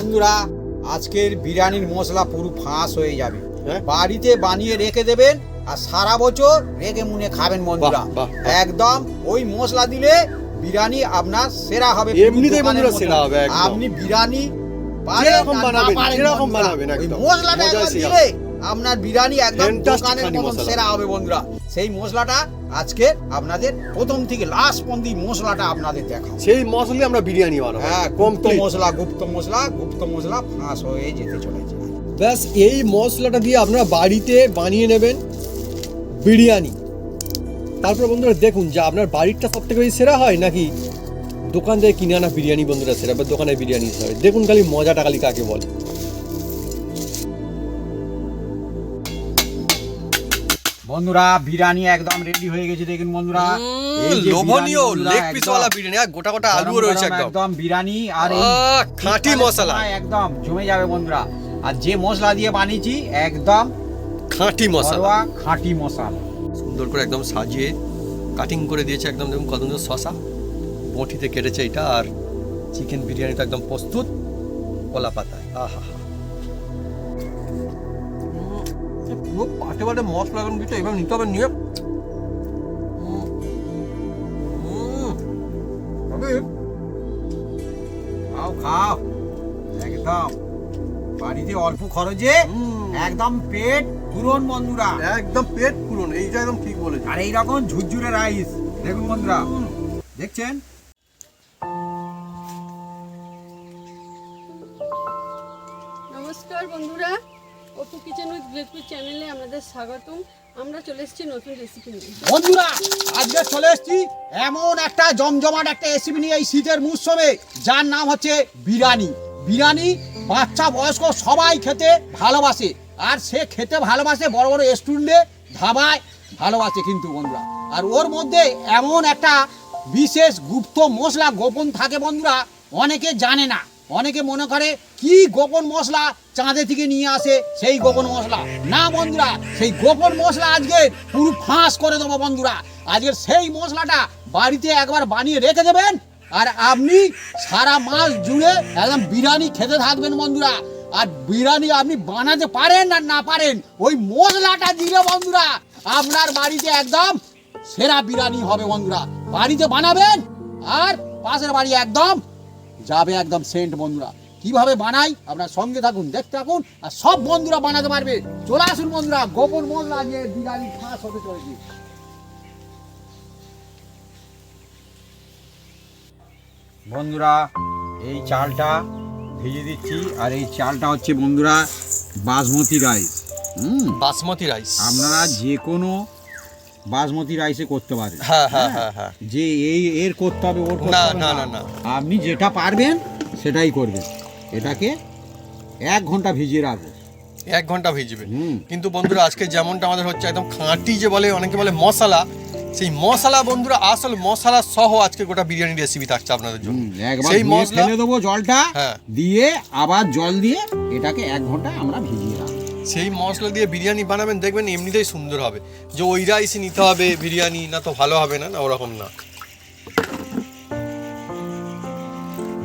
বন্ধুরা আজকের বিরিয়ানির মশলা পুরো ফাঁস হয়ে যাবে। বাড়িতে বানিয়ে রেখে দেবেন আর সারা বছর রেখে মুনে খাবেন বন্ধুরা। একদম ওই মশলা দিলে বিরিয়ানি আপনার সেরা হবে। এমনিতেই বন্ধুরা সেরা হবে একদম। আপনি বিরিয়ানি যেরকম বানাবেন সেরকম বানাবেন একদম। মশলাটা একবার দিলে আপনার বিরিয়ানি একদম দোকানের মতন সেরা হবে বন্ধুরা। সেই মশলাটা আজকে আপনাদের প্রথম থেকে লাস্ট পর্যন্ত মশলাটা আপনাদের দেখাবো। সেই মশলা আমরা বিরিয়ানি বানাবো। হ্যাঁ, গুপ্ত মশলা ফাঁস হয়ে যেতে চলেছে। ব্যাস এই মশলাটা দিয়ে আপনারা বাড়িতে বানিয়ে নেবেন বিরিয়ানি। তারপর বন্ধুরা দেখুন যে আপনার বাড়িরটা সব থেকে বেশি সেরা হয় নাকি দোকান থেকে কিনে আনা বিরিয়ানি বন্ধুরা সেরা, বা দোকানের বিরিয়ানি হয়। দেখুন খালি মজাটা খালি কাকে বলে। বন্ধুরা বিরিয়ানি একদম রেডি হয়ে গেছে দেখুন বন্ধুরা। লোভনীয় লেগ পিস ওয়ালা বিরিয়ানি, আর গোটা গোটা আলুও রয়েছে একদম বিরিয়ানি। আর এই খাঁটি মশলা একদম জমে যাবে বন্ধুরা। আর যে মশলা দিয়ে বানিয়েছি একদম খাঁটি মশলা, খাঁটি মশলা সুন্দর করে একদম সাজিয়ে কাটিং করে দিয়েছে একদম। দেখুন কত সুন্দর শসা বটিতে কেটেছে এটা। আর চিকেন বিরিয়ানি তো একদম প্রস্তুত কলা পাতায়। আহা পুরো পাটে পাটে মশলা এখন কিছু এভাবে নিতে হবে, নিয়ে খাও একদম বাড়িতে অল্প খরচে একদম পেট পূরণ বন্ধুরা। একদম পেট পূরণ, এইটা একদম ঠিক বলেছে। আর এইরকম ঝুরঝুরে রাইস দেখুন বন্ধুরা, দেখছেন। নমস্কার বন্ধুরা, অপু কিচেন উইথ গ্লেজপুর চ্যানেলে আপনাদের স্বাগতম। আমরা চলে এসেছি নতুন রেসিপি নিয়ে। বন্ধুরা আজকে চলে এসেছি এমন একটা জমজমাট একটা রেসিপি নিয়ে এই শীতের মৌসুমে, যার নাম হচ্ছে বিরিয়ানি। বিরিয়ানি বাচ্চা বয়স্ক সবাই খেতে ভালোবাসে। আর সে খেতে ভালোবাসে বড় বড় রেস্টুরেন্টে ধাবায় ভালোবাসে কিন্তু বন্ধুরা। আর ওর মধ্যে এমন একটা বিশেষ গুপ্ত মশলা গোপন থাকে বন্ধুরা, অনেকে জানে না। অনেকে মনে করে কি গোপন মশলা চাঁদে থেকে নিয়ে আসে সেই গোপন মশলা। না বন্ধুরা, সেই গোপন মশলা আজকে পুরো ফাঁস করে দেবো বন্ধুরা। আজকের সেই মশলাটা বাড়িতে একবার বানিয়ে রেখে দেবেন আর আপনি সারা মাস জুড়ে একদম বিরিয়ানি খেতে থাকবেন বন্ধুরা। আর বিরিয়ানি আপনি বানাতে পারেন আর না পারেন, ওই মশলাটা দিলে বন্ধুরা আপনার বাড়িতে একদম সেরা বিরিয়ানি হবে বন্ধুরা। বাড়িতে বানাবেন আর পাশের বাড়ি একদম যাবে একদম সেন্ট বন্ধুরা। কিভাবে বানাই আপনার সঙ্গে থাকুন, দেখতে থাকুন, আর সব বন্ধুরা বানাতে পারবে। চলে আসুন বন্ধুরা, গোপন মশলা দিয়ে বিরিয়ানি ফাঁস হতে চলেছে। বন্ধুরা এই চালটা ভেজে দিচ্ছি। আর এই চালটা হচ্ছে বন্ধুরা বাসমতি রাইস। বাসমতি রাইস আপনারা যে কোনো বাসমতি রাইসে করতে পারেন। হ্যাঁ। যে এই এর করতে হবে ওর করতে হবে না, আপনি যেটা পারবেন সেটাই করবেন। এটাকে 1 ঘন্টা ভিজিয়ে রাখবো। 1 ঘন্টা ভিজবে। কিন্তু বন্ধুরা আজকে যেমনটা আমাদের হচ্ছে একদম খাঁটি, যে বলে অনেকে বলে মশলা, সেই মশলা বন্ধুরা আসল মশলা সহ আজকে গোটা বিরিয়ানি রেসিপি থাকছে আপনাদের জন্য। সেই মশলা ফেলে দেবো জলটা দিয়ে, আবার জল দিয়ে এটাকে 1 ঘন্টা আমরা ভিজিয়ে রাখবো। সেই মশলা দিয়ে বিরিয়ানি বানাবেন, দেখবেন এমনিতেই সুন্দর হবে। যে ওই রাইসই নিতে হবে বিরিয়ানি, না তো ভালো হবে না, ওরকম না।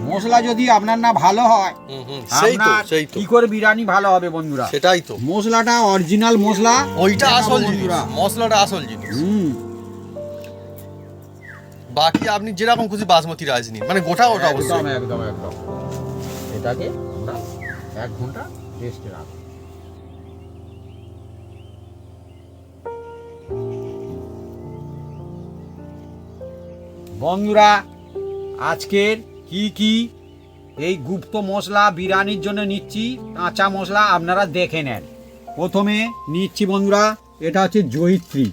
মশলা যদি আপনার না ভালো হয়, সেই তো কি করে বিরিয়ানি ভালো হবে বন্ধুরা? সেটাই তো, মশলাটা অরিজিনাল মশলা, ওইটা আসল জিনিস, মশলাটা আসল জিনিস। বাকি আপনি যেরকম খুশি বাসমতি রাইস নিন, মানে গোটা ওটা অবশ্যই। একদম এটাকে আমরা 1 ঘন্টা রেস্টে রাখবো। বন্ধুরা আজকের কি এই গুপ্ত মশলা বিরিয়ানির জন্য নিচ্ছি, কাঁচা মশলা আপনারা দেখে নেন। প্রথমে নিচ্ছি বন্ধুরা, এটা হচ্ছে জয়িত্রী,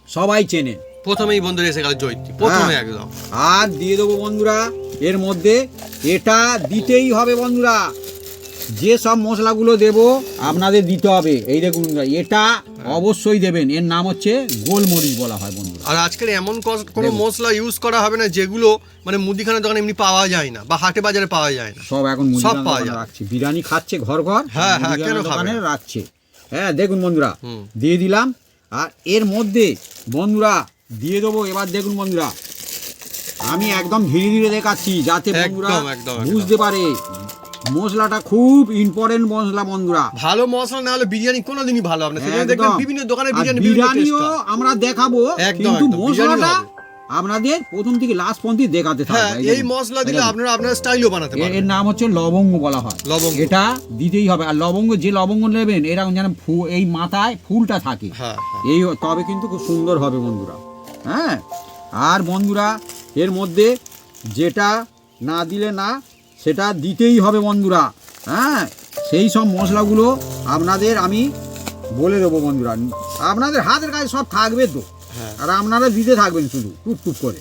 সবাই চেনে। প্রথমেই বন্ধুরা এসে গেল জয়িত্রী, প্রথমে একদম। আর দিয়ে দেবো বন্ধুরা এর মধ্যে, এটা দিতেই হবে বন্ধুরা। যে সব মশলাগুলো দেব আপনাদের দিতে হবে। এই দেখুন এটা অবশ্যই দেবেন। এর নাম হচ্ছে গোলমরিচ বলা হয় বন্ধুরা। আর আজকের এমন কোনো মশলা ইউজ করা হবে না যেগুলো মানে মুদিখানার দোকানে এমনি পাওয়া যায় না বা হাটে বাজারে পাওয়া যায় না। সব এখন সব পাওয়া যায়। রাখছে, বিরিয়ানি খাচ্ছে ঘর ঘর। হ্যাঁ কেন দোকানে রাখছে। হ্যাঁ দেখুন বন্ধুরা দিয়ে দিলাম। আর এর মধ্যে বন্ধুরা দিয়ে দেবো, এবার দেখুন বন্ধুরা আমি একদম ধীরে ধীরে দেখাচ্ছি যাতে বন্ধুরা বুঝতে পারে। মশলাটা খুব ইম্পর্টেন্ট মশলা বন্ধুরা। ভালো মশলা না হলে বিরিয়ানি কোনোদিনই ভালো হবে না। সেজন্য দেখবেন একদম। বিভিন্ন দোকানে আর বিরিয়ানি বিভিন্ন টেস্ট বিরিয়ানিও হয়। আমরা দেখাবো, একদম, কিন্তু একদম, বিরিয়ানিও মশলাটা হবে। আপনাদের প্রথম থেকে লাস্ট পর্যন্ত দেখাতে হ্যাঁ, থাকবে। এই মশলা দিলে আপনারা আপনার স্টাইলও বানাতে এর পারবেন। নাম হচ্ছে লবঙ্গ বলা হয়। লবঙ্গ। এটা দিতেই হবে। আর লবঙ্গ, যে লবঙ্গ নেবেন এরকম যেন এই মাথায় ফুলটা থাকে, হ্যাঁ, হ্যাঁ। এই তবে কিন্তু খুব সুন্দর হবে বন্ধুরা। হ্যাঁ, আর বন্ধুরা এর মধ্যে যেটা না দিলে না, সেটা দিতেই হবে বন্ধুরা। হ্যাঁ, সেই সব মশলাগুলো আপনাদের আমি বলে দেবো বন্ধুরা। আপনাদের হাতের কাছে সব থাকবে তো, হ্যাঁ। আর আপনারা দিতে থাকবেন শুধু টুক টুক করে।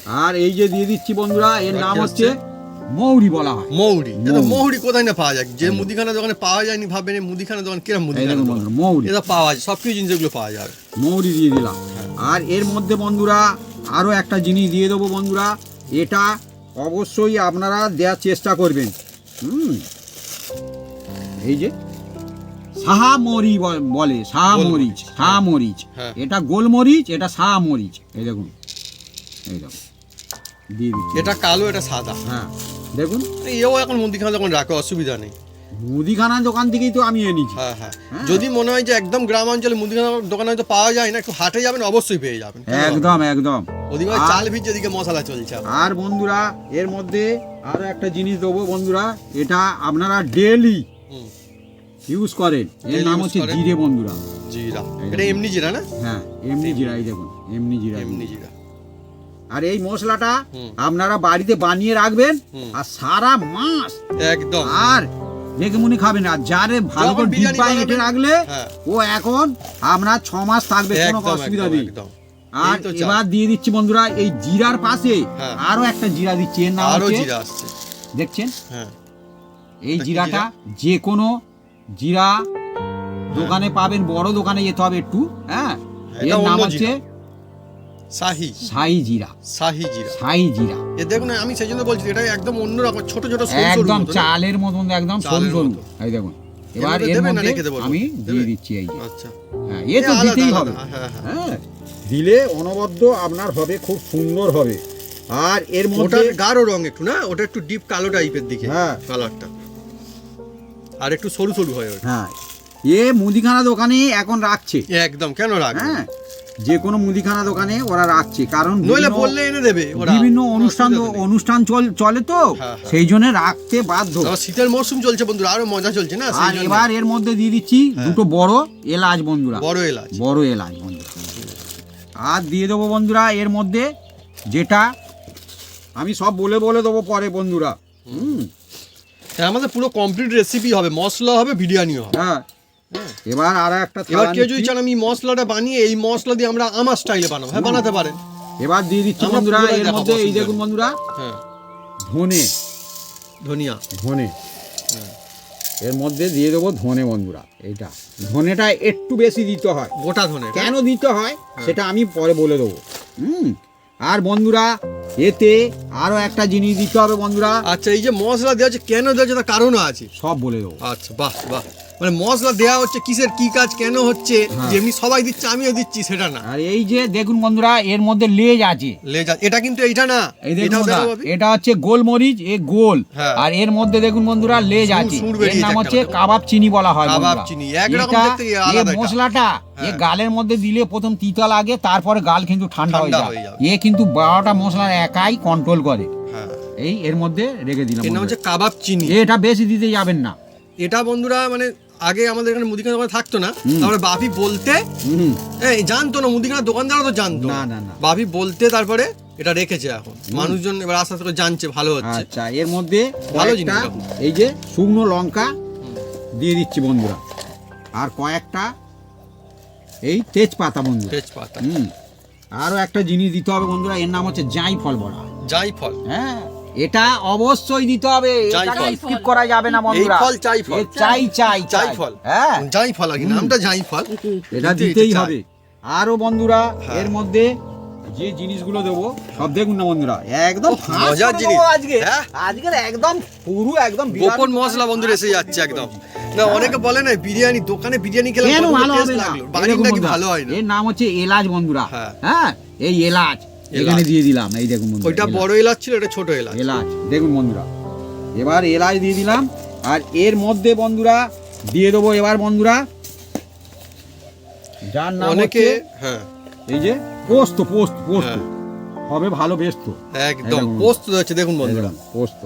আর এই যে দিয়ে দিচ্ছি বন্ধুরা, এর নাম কি হচ্ছে হচ্ছে? মৌরি বলা হয়। মৌরি। এটা মৌরি। মৌরি কোথায় না পাওয়া যায়? যে মুদিখানা দোকানে পাওয়া যায়নি ভাববেন এই মুদিখানা দোকান কিরম এই মুদিখানা দেখুন দোকান? বন্ধুরা, মৌরি। এটা পাওয়া যায়, সবকিছু জিনিসগুলো পাওয়া যাবে। মৌরি দিয়ে দিলাম। আর এর মধ্যে বন্ধুরা আরও একটা জিনিস দিয়ে দেবো বন্ধুরা, এটা অবশ্যই আপনারা দেওয়ার চেষ্টা করবেন। এই যে সাহামরি বলে, সাহামরিচ, সাহামরিচ। হ্যাঁ। এটা গোলমরিচ, এটা সাহামরিচ। এই দেখুন, এই দেখুন দিয়ে দিচ্ছি। এটা কালো, এটা সাদা। হ্যাঁ দেখুন, এও এখন মুদিখানা দোকান রাখে, অসুবিধা নেই। মুদিখানা দোকান থেকেই তো আমি এনেছি। হ্যাঁ, হ্যাঁ। হ্যাঁ। যদি মনে হয় যে একদম গ্রাম অঞ্চলে মুদিখানা দোকানে হয়তো পাওয়া যায় না, একটু হাটে যাবেন, অবশ্যই পেয়ে যাবেন। একদম একদম। ওদিকে আর- চাল ভিজে, এদিকে মশলা চলছে। আর বন্ধুরা এর মধ্যে আরো একটা জিনিস দেবো বন্ধুরা, এটা আপনারা ডেলি হুম, ইউজ করেন। এর Daily নাম use হচ্ছে করেন। জিরে বন্ধুরা। জিরা। এই এটা দেখুন। এমনি জিরা না? হ্যাঁ, এমনি জিরা। এই দেখুন, এমনি জিরা। এমনি জিরা। আর এই মশলাটা হুম। আপনারা বাড়িতে বানিয়ে রাখবেন, হুম। আর সারা মাস একদম। আর দেখে মনে খাবেন। আর যারে ভালো যখন করে বিরিয়ানি ডিব্বায় বানাবেন, এঁটে রাখলে হ্যাঁ। ও এখন আপনার 6 মাস থাকবে, কোনো একদম, অসুবিধা একদম, নেই। একদম। আর এই তো চাল। এবার দিয়ে দিচ্ছি বন্ধুরা, এই জিরার পাশে হ্যাঁ। আরো একটা জিরা দিচ্ছি। এর নাম আরো হচ্ছে, জিরা আসছে। দেখছেন হ্যাঁ। এই এটা কি জিরাটা, যে কোনো জিরা দোকানে পাবেন, বড় দোকানে যেতে হবে একটু। হ্যাঁ, এটা এর নাম অন্য হচ্ছে জিরা। শাহি। সাই জিরা। শাহি জিরা। সাই জিরা এ দেখুন, আমি সেই জন্য বলছি এটা একদম অন্যরকম, ছোট ছোট সরু সরু একদম মতো না? চালের মতন, একদম সরু চালের সরু। মতো। এই দেখুন, এবার মধ্যে এর দেবেন না মধ্যে রেখে দেবো? আমি দেবে? দিয়ে দিচ্ছি। এই যে, আচ্ছা। হ্যাঁ, এ তো আলাদা, দিতেই আলাদা। হবে। হ্যাঁ, হ্যাঁ। হ্যাঁ, দিলে অনবদ্য আপনার হবে, খুব সুন্দর হবে। আর এর ওটা মধ্যে গাঢ় রং একটু না, ওটা একটু ডিপ কালো টাইপের দিকে। হ্যাঁ। কালারটা আর একটু সরু সরু হয় ওটা। হ্যাঁ, এ মুদিখানা দোকানে এখন রাখছে। একদম, কেন রাখবে? হ্যাঁ, যে কোনো মুদিখানা দোকানে ওরা রাখছে, কারণ নইলে বিভিন্ন- বললে এনে দেবে ওরা। বিভিন্ন অনুষ্ঠান অসুবিধা নেই। অনুষ্ঠান চলে তো, হ্যাঁ, হ্যাঁ। সেই জন্য রাখতে বাধ্য। আবার শীতের মরশুম চলছে বন্ধুরা, আরো মজা চলছে না, সেই আর জন্য। এবার এর মধ্যে দিয়ে দিচ্ছি হ্যাঁ। দুটো বড় এলাচ বন্ধুরা, বড় এলাচ। বড় এলাচ বন্ধুরা। আর দিয়ে দেবো বন্ধুরা এর মধ্যে, যেটা আমি সব বলে বলে দেবো পরে বন্ধুরা। হ্যাঁ, আমাদের পুরো কমপ্লিট রেসিপি হবে, মশলা হবে, বিরিয়ানিও হবে। হ্যাঁ, এবার আর একটা এবার থালা কেউ যদি নিচ্ছি। চান আমি মশলাটা বানিয়ে এই মশলা দিয়ে আমরা আমার স্টাইলে বানাবো, হ্যাঁ বানাতে পারেন। এবার দিয়ে দিচ্ছি আমরা বন্ধুরা পুরোটাই এর দেখাবো, মধ্যে, এই অসুবিধা দেখুন নেই। বন্ধুরা, হ্যাঁ, ধনে ধনিয়া। ধনে এর মধ্যে দিয়ে দেবো ধনে বন্ধুরা। এইটা ধনেটা একটু বেশি দিতে হয়। গোটা ধনে। কেন দিতে হয় সেটা আমি পরে বলে দেবো। আর বন্ধুরা এতে আরো একটা জিনিস দিতে হবে বন্ধুরা, আচ্ছা, এই যে মশলা দেওয়া হচ্ছে, কেন দেওয়া হচ্ছে তার কারণও আছে। সব বলে দেবো। আচ্ছা, বাহ বাহ। মানে মশলা দেওয়া হচ্ছে কিসের কি কাজ, কেন হচ্ছে, হ্যাঁ। যেমনি সবাই দিচ্ছে আমিও দিচ্ছি সেটা না। আর এই যে দেখুন বন্ধুরা, এর মধ্যে লেজ আছে। লেজা, এটা কিন্তু এইটা না, এই দেখুন এটাও বন্ধুরা, দেখো ভাবি। এটা হচ্ছে গোলমরিচ, এ গোল। হ্যাঁ। আর এর মধ্যে দেখুন বন্ধুরা লেজ সুর আছে। সুর এর বেরিয়েছে নাম একটা হচ্ছে দেখো। কাবাব চিনি বলা হয় কাবাব বন্ধুরা। চিনি, একরকম এটা- দেখতে, এ আলাদা এটা। মশলাটা এ হ্যাঁ। গালের মধ্যে দিলে প্রথম তিতা লাগে, তারপরে গাল কিন্তু ঠান্ডা হয়ে ঠান্ডা যায়। হয়ে যাবে। এ কিন্তু 12টা মশলা একাই কন্ট্রোল করে। হ্যাঁ, এই এর মধ্যে রেখে দিলাম এর নাম বন্ধুরা। হচ্ছে কাবাব চিনি। এটা বেশি দিতে যাবেন না। এটা বন্ধুরা মানে আগে আমাদের এখানে মুদিখানা দোকান থাকতো না, হুম। তারপরে বাপি বলতে হুম, এই জানতো না, মুদিখানা দোকানদারও তো জানতো না, না, না। বাপি বলতে তারপরে এটা রেখেছে। এখন মানুষজন এবার আস্তে আস্তে করে জানছে, ভালো হচ্ছে। আচ্ছা, এর মধ্যে ভালো কয়েকটা জিনিস দেখো। এই যে শুকনো লঙ্কা দিয়ে দিচ্ছি বন্ধুরা, আর কয়েকটা এই তেজপাতা বন্ধুরা। তেজপাতা, আরো একটা জিনিস দিতে হবে বন্ধুরা, এর নাম হচ্ছে জাইফল বলা হয়। জায়ফল। হ্যাঁ, এটা অবশ্যই দিতে হবে, জাইফল। স্কিপ করা যাবে না এই বন্ধুরা। ফল চাই ফল, এ চাই চাই চাই। জাইফল। হ্যাঁ, জাইফল আর কি, নামটা জাইফল। এটা কিন্তু দিতেই এটা হবে। আরো বন্ধুরা হ্যাঁ। এর মধ্যে যে জিনিসগুলো দেবো সব দেখুন না বন্ধুরা, একদম ফাঁস মজার করে জিনিস। দেবো আজকে। হ্যাঁ। আজকের একদম পুরো একদম গোপন মশলা বন্ধুরা এসে যাচ্ছে একদম। না, অনেকে বলে না বিরিয়ানি দোকানে বিরিয়ানি খেলে কেন কতটা ভালো taste হবে না? লাগলো, এই বাড়ির দেখুন নাকি বন্ধুরা, ভালো হয় না। এর নাম হচ্ছে এলাচ বন্ধুরা। হ্যাঁ। হ্যাঁ, এই এলাচ এখানে দিয়ে দিলাম। এই দেখুন বন্ধুরা, ওইটা এলাচ। বড় এলাচ ছিল, এটা ছোট এলাচ। এলাচ দেখুন বন্ধুরা, এবার এলাচ দিয়ে দিলাম, আর এর মধ্যে বন্ধুরা দিয়ে দেবো এবার বন্ধুরা যার নাম অনেকে হচ্ছে হ্যাঁ এই যে পোস্ত পোস্ত পোস্ত হ্যাঁ। হবে ভালো বেস্ত একদম পোস্ত হচ্ছে দেখুন বন্ধুরা পোস্ত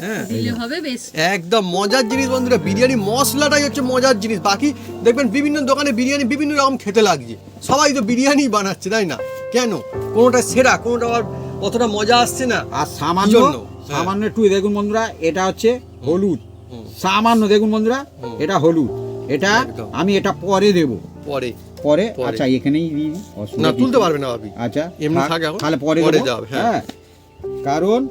হ্যাঁ দিলে হবে বেশ। একদম মজার জিনিস বন্ধুরা, বিরিয়ানি মশলাটাই হচ্ছে মজার জিনিস। বাকি দেখবেন বিভিন্ন দোকানে বিরিয়ানি বিভিন্ন রকম খেতে লাগছে, সবাই তো বিরিয়ানি বানাচ্ছে তাই না, কেন কোনোটা সেরা কোনোটা আবার অতটা মজা আসছে না। আর সামান্য জন্য? সামান্য একটু দেখুন বন্ধুরা, এটা হচ্ছে হলুদ, হুম। সামান্য দেখুন বন্ধুরা এটা হলুদ, এটা একদম। আমি এটা পরে দেব, পরে পরে পরে। আচ্ছা এখানেই দিয়ে দিই, না অসুবিধা তুলতে কিছু পারবে না ভাবি, নেই। আচ্ছা এমনি থাক, থাকে এখন, তাহলে পরে পরে দেবো, দেওয়া হবে, হ্যাঁ। হ্যাঁ কারণ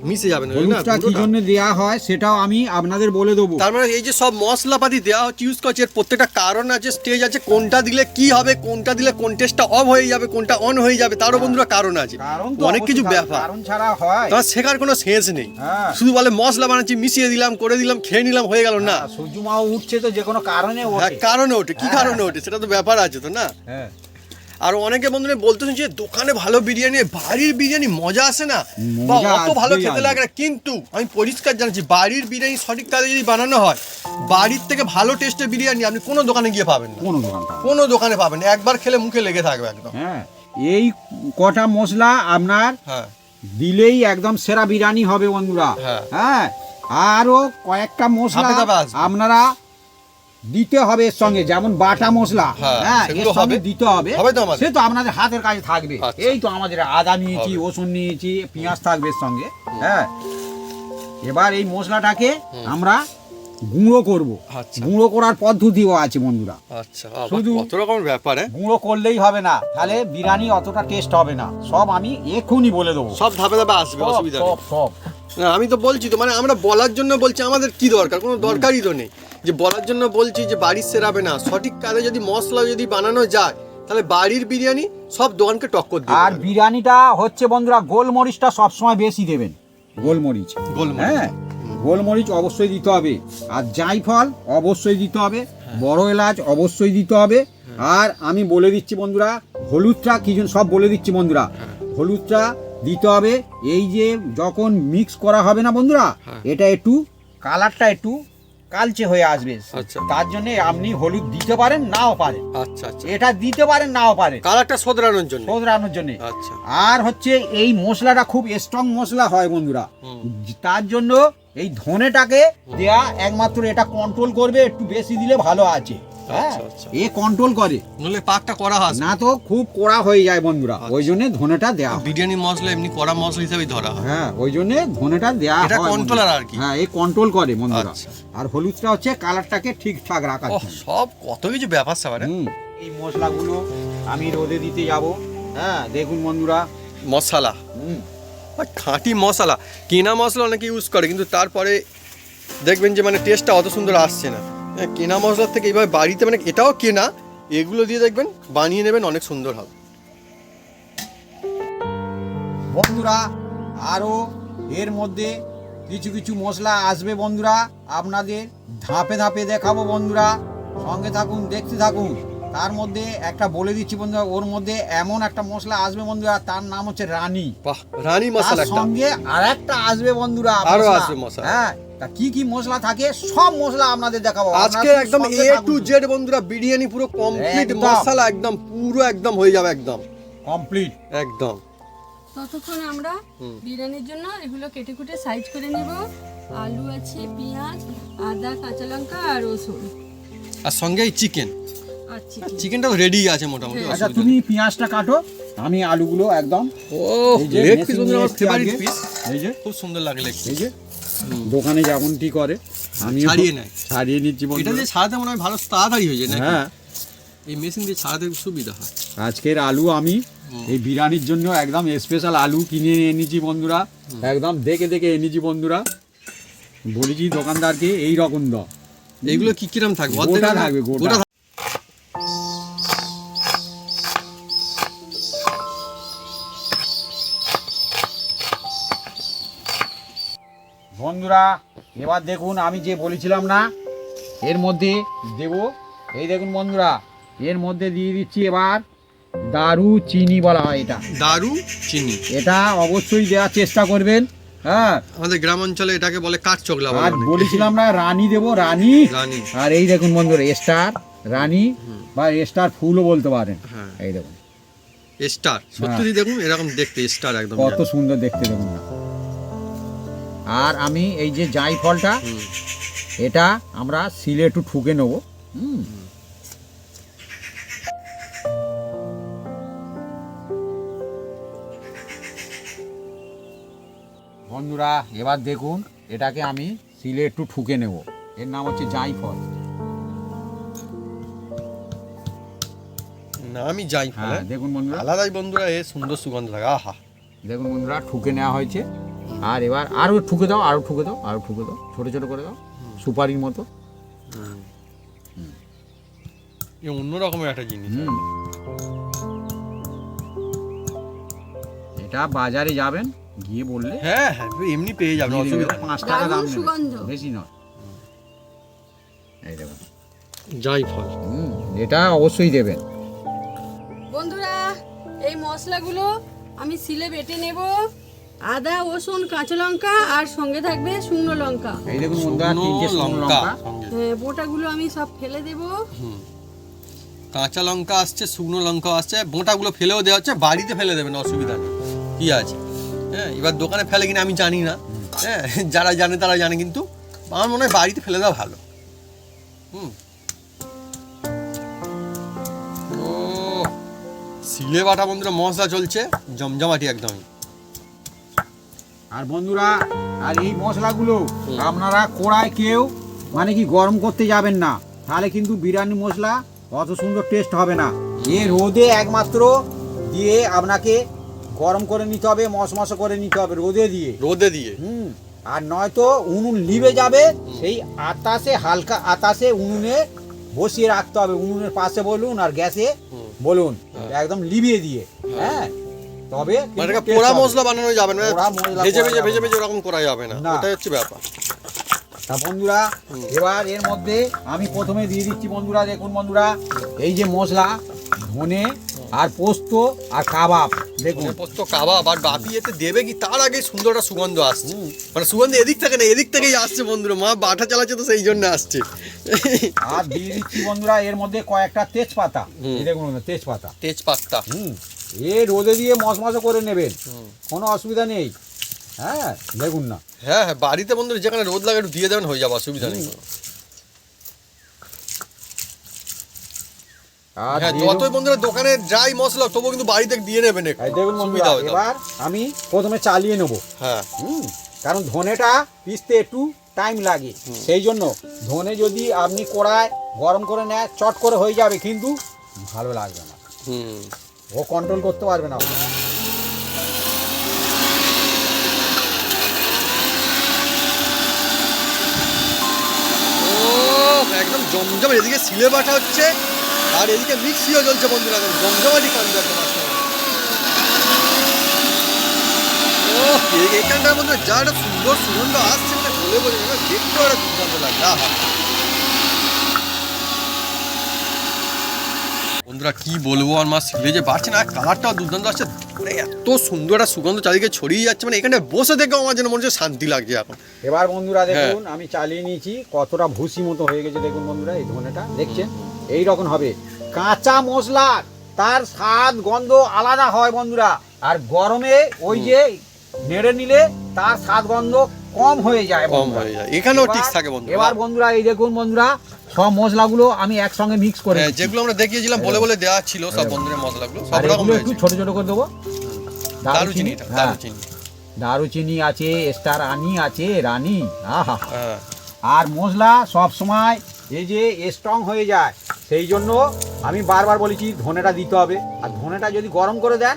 মিশে যাবে না না হলুদটা কি গুঁড়োটা। জন্য দেওয়া হয় সেটাও আমি আপনাদের বলে দেবো। তার মানে এই যে সব মশলাপাতি দেওয়া হচ্ছে ইউজ করছে, এর প্রত্যেকটা কারণ আছে, স্টেজ আছে, কোনটা দিলে কি হবে, কোনটা দিলে কোন টেস্টটা অফ হয়ে যাবে, কোনটা অন হয়ে যাবে, তারও বন্ধুরা কারণ আছে, কারণ তো অনেক কিছু অবশ্যই ব্যাপার, কারণ ছাড়া হয় তার শেখার কোনো শেষ নেই। হ্যাঁ। শুধু বলে মশলা বানাচ্ছি, মিশিয়ে দিলাম, করে দিলাম, খেয়ে নিলাম, হয়ে গেল না। সূর্য মাও উঠছে তো যে কোনো কারণে হ্যাঁ ওঠে। কারণে ওঠে, কি হ্যাঁ। কারণে ওঠে সেটা তো ব্যাপার আছে তো না। হ্যাঁ আর অনেকে বন্ধুরা বলতেছেন যে দোকানে ভালো বিরিয়ানি, বাড়ির বিরিয়ানি মজা আসে না বা মজা অত ভালো আসবেই খেতে আসবে। লাগে না, কিন্তু আমি পরিষ্কার জানাচ্ছি বাড়ির বিরিয়ানি সঠিক কাজে যদি বানানো হয়, বাড়ির থেকে ভালো টেস্টের বিরিয়ানি আপনি কোনো দোকানে গিয়ে পাবেন না, কোনো দোকানটা কোনো দোকানে পাবেন না, একবার খেলে মুখে লেগে থাকবে একদম। হ্যাঁ এই কটা মশলা আপনার হ্যাঁ দিলেই একদম সেরা বিরিয়ানি হবে বন্ধুরা। হ্যাঁ। হ্যাঁ আরো কয়েকটা মশলা ধাপে ধাপে আসবে। আপনারা দিতে হবে এর সঙ্গে, যেমন বাটা মশলা, হ্যাঁ, হ্যাঁ এর সেগুলো সঙ্গে হবে। দিতে হবে, হবে তো আমাদের? সে তো আপনাদের হাতের কাছে থাকবে। আচ্ছা। এই তো আমাদের আদা নিয়েছি, হবে। রসুন নিয়েছি, পেঁয়াজ থাকবে এর সঙ্গে। হ্যাঁ এবার এই মশলাটাকে আমরা গুঁড়ো করব। আচ্ছা। গুঁড়ো করার পদ্ধতিও আছে বন্ধুরা, আচ্ছা শুধু- কত রকমের ব্যাপার, হ্যাঁ গুঁড়ো করলেই হবে না, তাহলে বিরিয়ানি অতটা টেস্ট হবে না, সব আমি এক্ষুনি বলে দেবো। সব ধাপে ধাপে আসবে, সব, অসুবিধা নেই। সব সব না, আমি তো বলছি তো, মানে আমরা বলার জন্য বলছি, আমাদের কি দরকার, কোনো দরকারই তো নেই যে বলার জন্য বলছি যে বাড়ির সেরাবে না, সঠিক কাজে যদি মশলা যদি বানানো যায় তাহলে বাড়ির বিরিয়ানি সব দোকানকে টক্কর দেবে। আর বিরিয়ানিটা হচ্ছে বন্ধুরা গোলমরিচটা সবসময় বেশি দেবেন, গোলমরিচ, গোলমরিচ। হ্যাঁ গোলমরিচ অবশ্যই দিতে হবে, আর জায়ফল অবশ্যই দিতে হবে, বড় এলাচ অবশ্যই দিতে হবে। আর আমি বলে দিচ্ছি বন্ধুরা, হলুদটা কি জন্য সব বলে দিচ্ছি বন্ধুরা, হলুদটা দিতে হবে এই যে যখন মিক্স করা হবে না বন্ধুরা, এটা একটু কালারটা একটু কালচে হয়ে আসবে, আচ্ছা। তার জন্য আপনি হলুদ দিতে পারেন নাও পারেন, আচ্ছা আচ্ছা, এটা দিতে পারেন নাও পারেন কালারটা শোধরানোর জন্য। শোধরানোর জন্য। আচ্ছা আর হচ্ছে এই মশলাটা খুব স্ট্রং মশলা হয় বন্ধুরা, তার জন্য এই ধনেটাকে দেয়া একমাত্র এটা কন্ট্রোল করবে, একটু বেশি দিলে ভালো আছে, হ্যাঁ আচ্ছা, আচ্ছা। এ কন্ট্রোল করে, নলে পাকটা করা হয় না তো খুব কড়া হয়ে যায় বন্ধুরা, ওই জন্য ধনেটা দেয়া হয়। বিরিয়ানি মশলা এমনি কড়া মশলা হিসেবেই ধরা হয়। হ্যাঁ ওই জন্য ধনেটা দেয়া এটা হয় controller বন্ধুরা। আর কি। হ্যাঁ এই কন্ট্রোল করে বন্ধুরা। আচ্ছা। আর হলুদটা হচ্ছে কালারটাকে ঠিকঠাক রাখার ওহ, জন্য। সব কত কিছু ব্যাপার স্যাপার, হ্যাঁ? হুম, এই মশলাগুলো আমি রোদে দিতে যাব। হ্যাঁ দেখুন বন্ধুরা, মশলা হুম, আর খাঁটি মশলা, কেনা মশলা অনেকে ইউজ করে কিন্তু তারপরে দেখবেন যে মানে টেস্টটা অত সুন্দর আসছে না। হ্যাঁ, কেনা মশলার থেকে এইভাবে বাড়িতে মানে এটাও কেনা, এগুলো দিয়ে দেখবেন বানিয়ে নেবেন, অনেক সুন্দর হবে। বন্ধুরা আরও এর মধ্যে কিছু কিছু মশলা আসবে বন্ধুরা, আপনাদের ধাপে ধাপে দেখাবো বন্ধুরা, সঙ্গে থাকুন দেখতে থাকুন। তার মধ্যে একটা বলে দিচ্ছি বন্ধুরা, ওর মধ্যে এমন একটা মশলা আসবে বন্ধুরা, তার নাম হচ্ছে রানী। বাহ, রানী তার মশলা একটা। সঙ্গে আর একটা আসবে বন্ধুরা, আরো মশলা। আসবে মশলা। হ্যাঁ তা কি কি মশলা থাকে সব মশলা আপনাদের দেখাবো আজকে আপনারা একদম সঙ্গে এ থাকুন। টু জেড বন্ধুরা, বিরিয়ানি পুরো কমপ্লিট, একদম। মশলা একদম পুরো একদম হয়ে যাবে একদম কমপ্লিট। একদম। ততক্ষণ আমরা বিরিয়ানির জন্য এগুলো কেটে কুটে সাইজ করে নেব। আলু আছে, পেঁয়াজ, আদা, কাঁচা লঙ্কা আর রসুন, আর সঙ্গে এই চিকেন, আর চিকেন। চিকেনটা তো রেডি আছে মোটামুটি। আচ্ছা অসুবিধা তুমি নেই। পেঁয়াজটা কাটো, আমি আলুগুলো একদম ও এই যে লেগ মেশিন পিস বন্ধুরা, নিয়ে আমার এসছি ফেভারিট আজকে। পিস, এই যে খুব সুন্দর লাগে লেগ এই পিস। যে দোকানে যেমনটি করে আমি ছাড়িয়ে নেয়। ছাড়িয়ে নিচ্ছি এটা বন্ধুরা। দিয়ে ছাড়াতে মনে হয় ভালো তাড়াতাড়ি হয়ে যায় না? হ্যাঁ এই মেশিন দিয়ে ছাড়াতে সুবিধা হয়। আজকের আলু আমি এই বিরিয়ানির জন্য একদম স্পেশাল আলু কিনে এনেছি বন্ধুরা, একদম দেখে দেখে এনেছি বন্ধুরা, বলেছি দোকানদারকে এই রকম দাও। এইগুলো কি কিরম থাকবে? গোটা অর্ধেক না? থাকবে, গোটা। গোটা থাকবে। বন্ধুরা এবার দেখুন আমি যে বলেছিলাম না এর মধ্যে দেব, এই দেখুন বন্ধুরা এর মধ্যে দিয়ে দিচ্ছি এবার দারু চিনি বলা হয় এটা, দারু চিনি। এটা অবশ্যই দেওয়ার চেষ্টা করবেন, হ্যাঁ, আমাদের গ্রাম অঞ্চলে এটাকে বলে কাঠ চোগলা বলে আর অনেকে। বলেছিলাম না রানী দেবো, রানী। রানী। আর এই দেখুন বন্ধুরা স্টার রানী বা স্টার ফুলও বলতে পারেন। হ্যাঁ। এই দেখুন স্টার, সত্যি দেখুন এরকম দেখতে স্টার একদম। কত সুন্দর দেখতে দেখুন না। আর আমি এই যে জায়ফলটা, এটা আমরা শিলে একটু ঠুকে নেবো। বন্ধুরা এবার দেখুন, এটাকে আমি শিলে একটু ঠুকে নেব। এর নাম হচ্ছে জায়ফল। না আমি যাই হ্যাঁ দেখুন বন্ধুরা, আলাদাই বন্ধুরা, এ সুন্দর সুগন্ধ লাগে। আহা, দেখুন বন্ধুরা ঠুকে নেওয়া হয়েছে। আর এবার আরও ঠুকে দাও, আরও ঠুকে দাও, আরও ঠুকে দাও, ছোটো ছোটো করে দাও, সুপারির মতো। এ অন্য রকমের একটা জিনিস। এটা বাজারে যাবেন, গিয়ে বললে হ্যাঁ হ্যাঁ, এমনি পেয়ে যাবেন, দিয়ে দেবে, অসুবিধা নেই। 5 টাকা দাম দারুণ নেবে, সুগন্ধ। বেশি নয়। এই দেখুন, যাই ফল। এটা অবশ্যই দেবেন। বন্ধুরা এই মশলাগুলো আমি শিলে বেটে নেব। আদা, রসুন, কাঁচা লঙ্কা আর সঙ্গে থাকবে শুকনো লঙ্কা। এই দেখুন বন্ধুরা, শুকনো 3টে শুকনো লঙ্কা লঙ্কা। সঙ্গে। হ্যাঁ, বোটাগুলো আমি সব ফেলে দেব। কাঁচা লঙ্কা আসছে, শুকনো লঙ্কা আসছে, বোঁটাগুলো ফেলেও দেওয়া হচ্ছে, বাড়িতে ফেলে দেবেন, অসুবিধা নেই, কি আছে। হ্যাঁ, এবার দোকানে ফেলে কিনা আমি জানি না, হ্যাঁ যারা জানে তারা জানে, কিন্তু আমার মনে হয় বাড়িতে ফেলে দেওয়া ভালো। ও সিলে বাটা বন্ধুরা মশলা চলছে জমজমাটি একদমই। আর বন্ধুরা, আর এই মশলাগুলো আপনারা কড়ায় কেউ মানে কি গরম করতে যাবেন না, তাহলে কিন্তু বিরিয়ানি মশলা অত সুন্দর টেস্ট হবে না। এ রোদে একমাত্র দিয়ে আপনাকে গরম করে নিতে হবে, মশমশ করে নিতে হবে রোদে দিয়ে। রোদে দিয়ে আর নয়তো উনুন লিবে যাবে, সেই আতাসে হালকা আতাসে উনুনে বসিয়ে রাখতে হবে। উনুনের পাশে বলুন আর গ্যাসে বলুন, একদম লিবিয়ে দিয়ে। হ্যাঁ, তবে মানে কিন্তু পোড়া taste হবে। মশলা বানানো যাবে না, পোড়া মশলা ভেজে করা ভেজে যাবে ভেজে না। ভেজে ওরকম করা যাবে না, না। ওটাই হচ্ছে ব্যাপার। তা বন্ধুরা এবার এর মধ্যে আমি প্রথমে দিয়ে দিচ্ছি বন্ধুরা, দেখুন বন্ধুরা, এই যে মশলা, ধনে আর পোস্ত আর কাবাব। দেখুন পোস্ত কাবাব আর বাপি এতে দেবে কি তার আগে সুন্দর একটা সুগন্ধ আসছে, মানে সুগন্ধ এদিক থেকে না এদিক থেকেই আসছে বন্ধুরা, মা বাটা চালাচ্ছে তো সেই জন্য আসছে। আর দিয়ে দিচ্ছি বন্ধুরা এর মধ্যে কয়েকটা তেজপাতা। এই দেখুন বন্ধুরা, তেজপাতা। তেজপাতা এ রোদে দিয়ে মশমশ করে নেবেন, কোনো অসুবিধা নেই। হ্যাঁ দেখুন না, হ্যাঁ হ্যাঁ, বাড়িতে বন্ধুরা যেখানে রোদ লাগে একটু দিয়ে দেবেন, হয়ে যাবে, অসুবিধা নেই। আর হ্যাঁ, দিয়ে যতই দেবো- বন্ধুরা দোকানে ড্রাই মশলা তবুও কিন্তু বাড়িতে দিয়ে নেবেন একটু, এই দেখুন সুবিধা বন্ধুরা, হবে তাহলে। এবার আমি প্রথমে চালিয়ে নেব। হ্যাঁ কারণ ধনেটা পিষতে একটু টাইম লাগে, সেই জন্য ধনে যদি আপনি কড়ায় গরম করে নেয় চট করে হয়ে যাবে, কিন্তু ভালো লাগবে না, ও কন্ট্রোল করতে পারবে না। ও একদম জমজম, এদিকে সিলে বাটা হচ্ছে আর এদিকে মিক্সিও চলছে বন্ধুরা, একদম জমজমাটি কাণ্ড একদম আসছে। ও এখানটার মধ্যে যা একটা সুন্দর সুগন্ধ আসছে, মানে বলে বলে না, দেখতেও একটা দুর্দান্ত লাগছে। আহা বন্ধুরা কি বলবো, আর মা সিলে যে বাড়ছে না, কালারটাও দুর্দান্ত আসছে, মানে এত সুন্দর একটা সুগন্ধ চারিদিকে ছড়িয়ে যাচ্ছে, মানে এখানে বসে দেখেও আমার যেন মনে হচ্ছে শান্তি লাগছে এখন। এবার বন্ধুরা দেখুন আমি চালিয়ে নিয়েছি, কতটা ভুসি মতো হয়ে গেছে দেখুন বন্ধুরা, এই ধনেটা দেখছেন এই রকম হবে। কাঁচা মশলা তার স্বাদ গন্ধ আলাদা হয় বন্ধুরা, আর গরমে ওই যে নেড়ে নিলে তার স্বাদ গন্ধ কম হয়ে যায় কম বন্ধুরা। হয়ে যায়, এখানেও ঠিক এবার- থাকে বন্ধুরা। এবার বন্ধুরা এই দেখুন বন্ধুরা, সব মশলাগুলো আমি একসঙ্গে মিক্স করে হ্যাঁ, দিচ্ছি। যেগুলো আমরা দেখিয়েছিলাম বলে বলে দেওয়া ছিল সব বন্ধুদের মশলাগুলো সব আর রকম এগুলো একটু রয়েছে। ছোট ছোট করে দেবো। দারুচিনি, এটা হ্যাঁ, দারুচিনি। দারুচিনি আছে, স্টার আনি আছে, রানী। আহা, হ্যাঁ আর মশলা সব সময় এই যে স্ট্রং হয়ে যায়, সেই জন্য আমি বারবার বলেছি ধনেটা দিতে হবে। আর ধনেটা যদি গরম করে দেন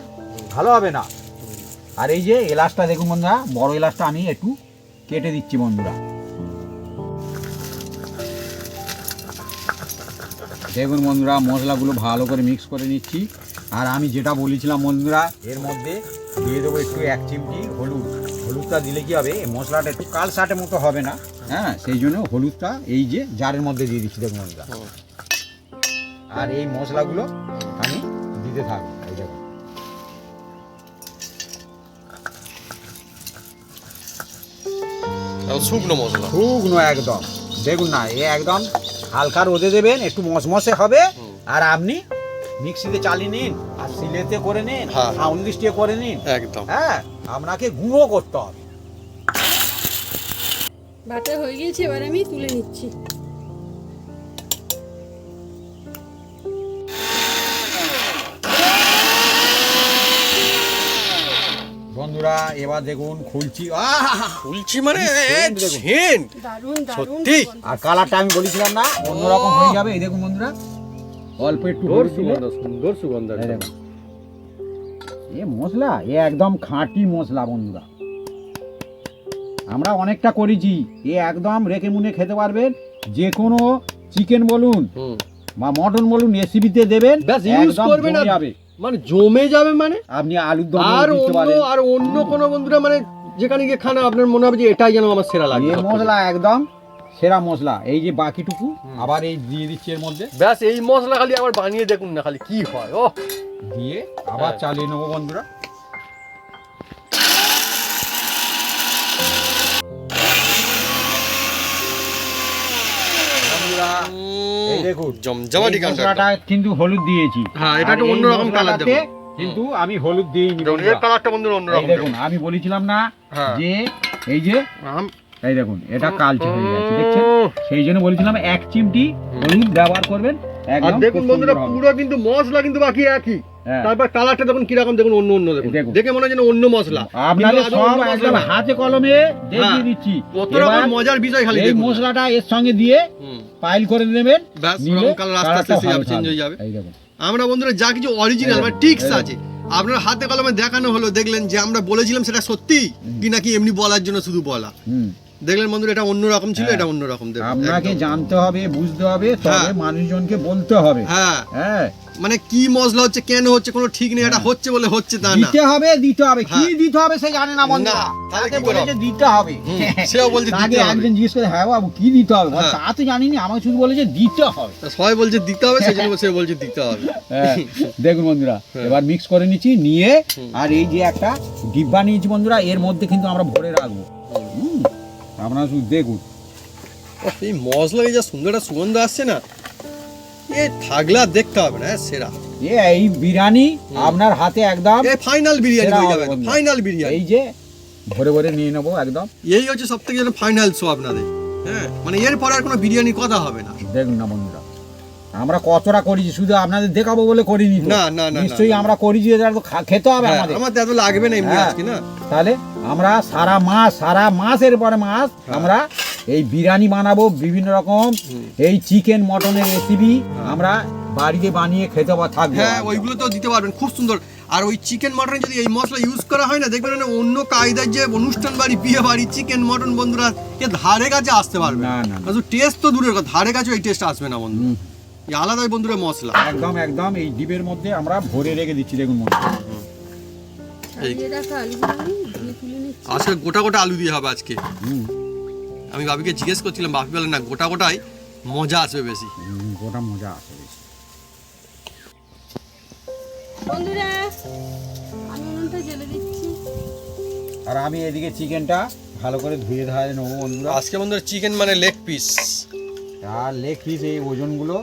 ভালো হবে না। আর এই যে এলাচটা দেখুন বন্ধুরা, বড় এলাচটা আমি একটু কেটে দিচ্ছি বন্ধুরা। দেখুন বন্ধুরা মশলাগুলো ভালো করে মিক্স করে নিচ্ছি। আর আমি যেটা বলেছিলাম বন্ধুরা, এর মধ্যে দিয়ে দেবো একটু 1 চিমটি হলুদ। হলুদটা দিলে কি হবে, এই মশলাটা একটু কালসাটের মতো হবে না। হ্যাঁ, সেই জন্য হলুদটা এই যে জারের মধ্যে দিয়ে দিচ্ছি দেখুন বন্ধুরা। আর এই মশলাগুলো আমি দিতে থাকবো, এই দেখুন। শুকনো মশলা। শুকনো একদম, দেখুন না, এ একদম হালকা রোদে দেবেন, একটু মশমশে হবে। আর আপনি মিক্সিতে চালিয়ে নিন আর সিলেতে করে নিন, হ্যাঁ। সাউন্ড দিয়ে করে নিন, একদম। হ্যাঁ, আপনাকে গুঁড়ো করতে হবে। বাটা হয়ে গিয়েছে, এবার আমি তুলে নিচ্ছি। বন্ধুরা এবার দেখুন খুলছি, ফুলছি মানে সেন্ট দেখুন। সেন্ট। দারুণ দারুণ সত্যি? গন্ধ। আর কালারটা আমি বলেছিলাম না অন্যরকম হয়ে যাবে। এই দেখুন বন্ধুরা, অল্প একটু হলুদ দিলে, সুন্দর সুগন্ধ। এই দেখুন, এ মশলা, এ একদম খাঁটি মশলা বন্ধুরা। আমরা অনেকটা করেছি, এ একদম রেখে মুনে খেতে পারবেন। যে কোনো চিকেন বলুন বা মটন বলুন রেসিপিতে দেবেন, ব্যাস ইউজ একদম করবেন জমে আর যাবে। মানে জমে যাবে, মানে আপনি আলুর দম আর দিতে অন্য পারেন। আর অন্য কোনো বন্ধুরা মানে যেখানে গিয়ে খানা আপনার মনে হবে যে এটাই যেন আমার সেরা লাগে। এই মশলা একদম সেরা মশলা। এই যে বাকিটুকু আবার এই দিয়ে দিচ্ছি এর মধ্যে, ব্যাস এই মশলা খালি আবার বানিয়ে দেখুন না খালি কি হয়। ও দিয়ে আবার চালিয়ে নেবো বন্ধুরা। বন্ধুরা এই দেখুন, জমজমাটি এই মশলাটা কিন্তু হলুদ দিয়েছি। হ্যাঁ, এটা আর একটু এই অন্যরকম কালার মশলাটাতে দেখুন। কিন্তু আমি হলুদ দিইনি এর বন্ধুরা। কালারটা বন্ধুরা এই অন্যরকম। দেখুন, আমি বলেছিলাম না হ্যাঁ। যে এই যে এই দেখুন এটা কালচে হয়ে গেছে, দেখছেন? সেই জন্য বলেছিলাম 1 চিমটি হলুদ ব্যবহার করবেন। আর একদম দেখুন খুব বন্ধুরা সুন্দর হবে। পুরো কিন্তু মশলা কিন্তু বাকি একই। হ্যাঁ। তারপর কালারটা দেখুন কিরকম, দেখুন অন্য অন্য দেখুন। দেখুন। দেখে মনে হয় যেন অন্য মশলা। আপনাদের কিন্তু আদৌ সব অন্য মশলা একদম না। হাতে কলমে দেখিয়ে হ্যাঁ। দিচ্ছি। কত এবার রকম মজার বিষয় খালি এই দেখুন। মশলাটা এর সঙ্গে দিয়ে পাইল করে নেবেন, ব্যাস নিলে ওরকম কালার আস্তে আস্তে কালারটা ভালো চেঞ্জ থাকবে। হয়ে যাবে। এই দেখুন, আমরা বন্ধুরা যা কিছু অরিজিনাল এই মানে দেখুন, টিক্স এই আছে আপনার হাতে কলমে দেখানো হলো, দেখলেন যে আমরা বলেছিলাম সেটা সত্যি কি নাকি এমনি বলার জন্য শুধু বলা। হুম। দেখলেন বন্ধুরা এটা অন্যরকম ছিল, হ্যাঁ। এটা অন্যরকম। দেখুন আপনাকে একদম। জানতে হবে, বুঝতে হবে, তবে হ্যাঁ। মানুষজনকে বলতে হবে। হ্যাঁ, হ্যাঁ, মানে কি মশলা হচ্ছে কেন হচ্ছে কোনো ঠিক নেই, এটা হচ্ছে বলে হচ্ছে তা না। দিতে হবে, দিতে হবে, কি হ্যাঁ। দিতে হবে সে জানে না বন্ধু। না, তাহলে তাকে কি করে বলেছে হবে? দিতে হবে, সেও বলছে তাকে দিতে হবে। একজন জিজ্ঞেস করে, হ্যাঁ বাবু কি দিতে হবে? বলে, হ্যাঁ। তা তো জানিনি, আমাকে শুধু বলেছে দিতে হবে। তা সবাই বলছে দিতে হবে, সেই জন্য সে বলছে দিতে হবে। হ্যাঁ, দেখুন বন্ধুরা, এবার মিক্স করে নিচ্ছি, নিয়ে আর এই যে একটা ডিব্বা নিয়েছি বন্ধুরা, এর মধ্যে কিন্তু আমরা ভরে রাখবো। আপনারা শুধু দেখুন, ওহ, এই মশলা যা সুন্দর একটা সুগন্ধ আসছে না, এ থাকলে আর দেখতে হবে না, সেরা। এই বিরিয়ানি আপনার হাতে একদম এই ফাইনাল বিরিয়ানি সেরা হয়ে হবে যাবে, বন্ধুরা। ফাইনাল বিরিয়ানি। এই যে ভরে ভরে নিয়ে নেবো একদম। এই হচ্ছে সব থেকে যেন ফাইনাল শো আপনাদের। হ্যাঁ, মানে এরপর আর কোনো বিরিয়ানির কথা হবে না। দেখুন না বন্ধুরা, আমরা কতটা করেছি, শুধু আপনাদের দেখাবো বলে করিনি তো। না, না, না, নিশ্চয়ই না, আমরা করেছি, এটা তো খেতে হবে হ্যাঁ, আমাদের। আমার তো এত লাগবে না এমনি হ্যাঁ। আজকে না। তাহলে আমরা সারা মাসের পরে মাস আমরা এই বিরিয়ানি বানাবো, বিভিন্ন রকম এই চিকেন মটনের রেসিপি আমরা বাড়িতে বানিয়ে খেতে থাকবো। হ্যাঁ, ওইগুলো তো দিতে পারবেন, খুব সুন্দর। আর ওই চিকেন মটনে যদি এই মশলা ইউজ করা হয় না, দেখবেন না অন্য কায়দার যে অনুষ্ঠান বাড়ি, বিয়ে বাড়ি, চিকেন মটন বন্ধুরা এ ধারে কাছে আসতে পারবে না, না, না। শুধু টেস্ট তো দূরের কথা, ধারে কাছে এই টেস্ট আসবে না বন্ধু। হুম। এই আলাদাই বন্ধুরা মশলা। একদম একদম এই ডিবের মধ্যে আমরা ভরে রেখে দিচ্ছি, দেখুন বন্ধুরা। ছাড়িয়ে রাখা আলুগুলো আমি দিয়ে তুলে নিচ্ছি। আজকে গোটা গোটা আলু দিয়ে হবে আজকে। হুম, আমি বাপিকে জিজ্ঞেস করছিলাম, বাপি বলে না গোটা গোটাই মজা আসবে বেশি। গোটা মজা আসে বেশি। বন্ধুরা আমি উনুনটা জ্বেলে দিচ্ছি। আর আমি এদিকে চিকেনটা ভালো করে ধুয়ে ধারে নেবো বন্ধুরা। আজকে বন্ধুরা চিকেন মানে লেগ পিস। আর লেগ পিস এই ওজনগুলো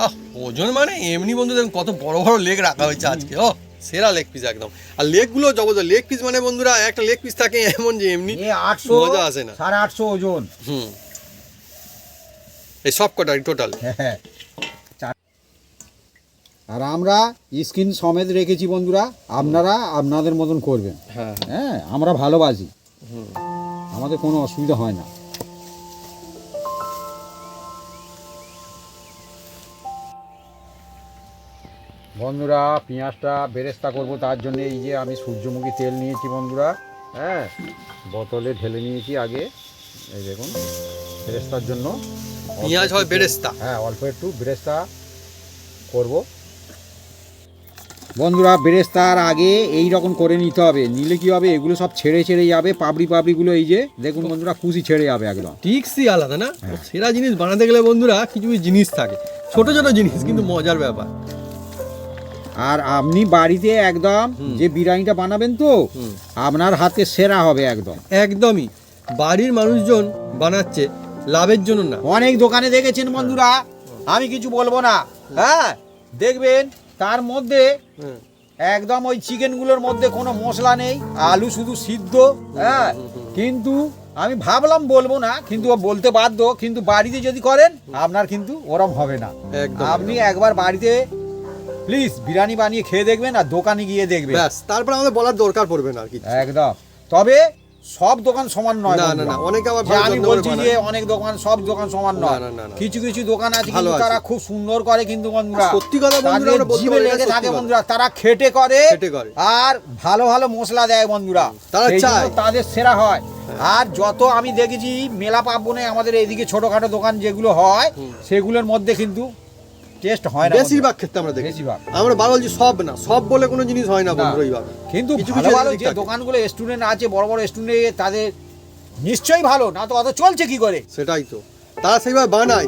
আহ, ওজন মানে এমনি বন্ধু দেখুন কত বড় বড় লেগ রাখা হয়েছে আজকে। ও সেরা লেগ পিস একদম। আর লেগ গুলো জবরদস্ত। লেগ পিস মানে বন্ধুরা একটা লেগ পিস থাকে এমন যে এমনি এ 800 মজা আসে না। 850 ওজন। হুম, এই সব কটা টোটাল। হ্যাঁ। আর আমরা স্ক্রিন সমেত রেখেছি বন্ধুরা, আপনারা আপনাদের মতন করবেন। হ্যাঁ, হ্যাঁ, আমরা ভালোবাসি, আমাদের কোনো অসুবিধা হয় না। বন্ধুরা পেঁয়াজটা বেরেস্তা করব, তার জন্য এই যে আমি সূর্যমুখী তেল নিয়েছি বন্ধুরা। হ্যাঁ, বোতলে ঢেলে নিয়েছি আগে, এই দেখুন বেরেস্তার জন্য। পেঁয়াজ হয় বেরেস্তা। হ্যাঁ, অল্প একটু বেরেস্তা করব বন্ধুরা। বেরেস্তার আগে এই রকম করে নিতে হবে, নিলে কি হবে, এগুলো সব ছেড়ে ছেড়ে যাবে, পাপড়িগুলো এই যে দেখুন বন্ধুরা, কুচি ছেড়ে যাবে একদম। টিক্সই আলাদা না। হ্যাঁ। সেরা জিনিস বানাতে গেলে বন্ধুরা কিছু কিছু জিনিস থাকে, ছোট ছোট জিনিস কিন্তু মজার ব্যাপার। আর আপনি বাড়িতে একদম যে বিরিয়ানিটা বানাবেন তো আপনার হাতে সেরা হবে একদম। একদমই বাড়ির মানুষজন বানাচ্ছে লাভের জন্য না। অনেক দোকানে দেখেছেন বন্ধুরা, আমি কিছু বলবো না, হ্যাঁ দেখবেন তার মধ্যে হুম, একদম ওই চিকেনগুলোর মধ্যে কোনো মশলা নেই, আলু শুধু সিদ্ধ, হ্যাঁ কিন্তু আমি ভাবলাম বলবো না, কিন্তু বলতে বাধ্য, কিন্তু বাড়িতে যদি করেন আপনার কিন্তু ওরম হবে না। একদম আপনি একবার বাড়িতে প্লিজ বিরিয়ানি বানিয়ে খেয়ে দেখবেন আর দোকানে গিয়ে দেখবেন, ব্যাস, তারপর আমাদের বলার দরকার পড়বে না আর কি। একদম। তবে সব দোকান সমান নয় না না বন্ধুরা। না, অনেকে আবার যে ভালো আমি যত্ন করে বলছি যে বানায়। অনেক দোকান, সব দোকান সমান নয়, না, না, না। কিছু কিছু দোকান আছে ভালো কিন্তু আছে। তারা খুব সুন্দর করে, কিন্তু বন্ধুরা সত্যি কথা বন্ধুরা, তাদের আমরা বলতে জিভে পারি, এটা লেগে সত্যি থাকে কথা। বন্ধুরা, তারা খেটে করে খেটে করে। আর ভালো ভালো মশলা দেয় বন্ধুরা, তারা সেই জন্য চায়। তাদের সেরা হয়। আর যত আমি দেখেছি মেলা পার্বণে আমাদের এইদিকে ছোটখাটো দোকান যেগুলো হয় সেগুলোর মধ্যে কিন্তু টেস্ট হয় না বেশিরভাগ ক্ষেত্রে আমরা দেখি, বেশিরভাগ। আমরা বারো বলছি সব না, সব বলে কোনো জিনিস হয় না বন্ধু এইভাবে। কিন্তু কিছু ভালো কিছু ভালো দিক যে থাকে। দোকানগুলো স্টুডেন্ট আছে, বড় বড় স্টুডেন্ট, তাদের নিশ্চয়ই ভালো, না তো অত চলছে কি করে? সেটাই তো, তারা সেইভাবে বানায়।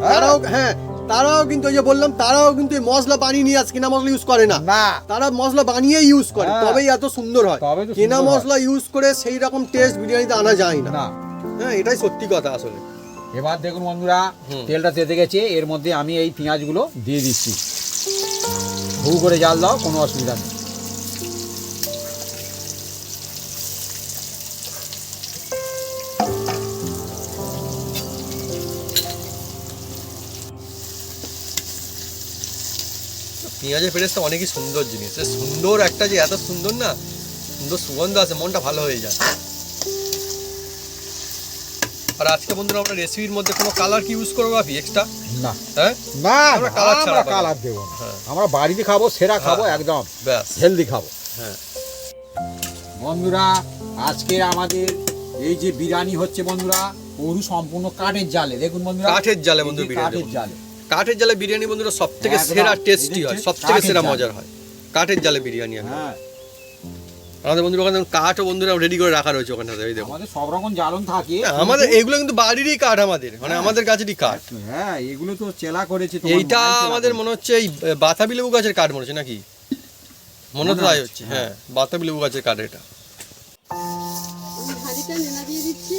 হ্যাঁ। তারাও কিন্তু ওই যে বললাম, তারাও কিন্তু এই মশলা বানিয়ে নিয়ে আসে, কেনা মশলা ইউজ করে না। না তারা মশলা বানিয়ে ইউজ করে, হ্যাঁ। তবেই এত সুন্দর হয়। তবে তো কেনা সুন্দর হয়। মশলা ইউজ করে সেই রকম টেস্ট বিরিয়ানিতে আনা যায় না। না। হ্যাঁ, এটাই সত্যি কথা আসলে। এবার দেখুন বন্ধুরা, তেলটা তেতে গেছে, এর মধ্যে আমি এই পেঁয়াজগুলো দিয়ে দিচ্ছি। ভু করে জাল দাও, কোনো অসুবিধা নেই। পেঁয়াজের পেরেসটা অনেকই সুন্দর জিনিস, সুন্দর একটা যে এত সুন্দর না, সুন্দর সুগন্ধ আছে, মনটা ভালো হয়ে যায়। আর আজকে বন্ধুরা আমরা রেসিপির মধ্যে কোনো কালার কি ইউজ করবো আপনি এক্সট্রা? না হ্যাঁ, না, আমরা কালার ছাড়া আমরা পাবো। কালার দেবো না। হ্যাঁ। আমরা বাড়িতে খাবো, সেরা খাবো, হ্যাঁ। একদম ব্যাস। হেলদি খাবো। হ্যাঁ, বন্ধুরা আজকের আমাদের এই যে বিরিয়ানি হচ্ছে বন্ধুরা, পুরো সম্পূর্ণ কাঠের জালে। দেখুন বন্ধুরা, কাঠের জালে এই যে বন্ধু বিরিয়ানি। কাঠের জালে। কাঠের জালে বিরিয়ানি বন্ধুরা সব থেকে একদম। সেরা টেস্টি এই হয়, দেখছেন, সব থেকে কাঠের সেরা জালে। মজার হয় কাঠের জালে বিরিয়ানি। হ্যাঁ, আমাদের বন্ধুরা ওখানে কাঠও বন্ধুরা রেডি করে রাখা রয়েছে ওখানে, এই দেখো। আমাদের সব রকম জ্বালন থাকে। আমাদের এগুলো কিন্তু বাড়িরই কাঠ, আমাদের মানে আমাদের গাছেরই কাঠ। হ্যাঁ, এগুলো তো চেলা করেছে তোমার এইটা মাই চেলা আমাদের করেছে। মনে হচ্ছে এই বাতাবি লেবু গাছের কাঠ মনে হচ্ছে নাকি, মনে তো তাই হচ্ছে। হ্যাঁ, বাতাবি লেবু গাছের কাঠ এটা। হাঁড়িটা নেনা দিয়ে দিচ্ছি।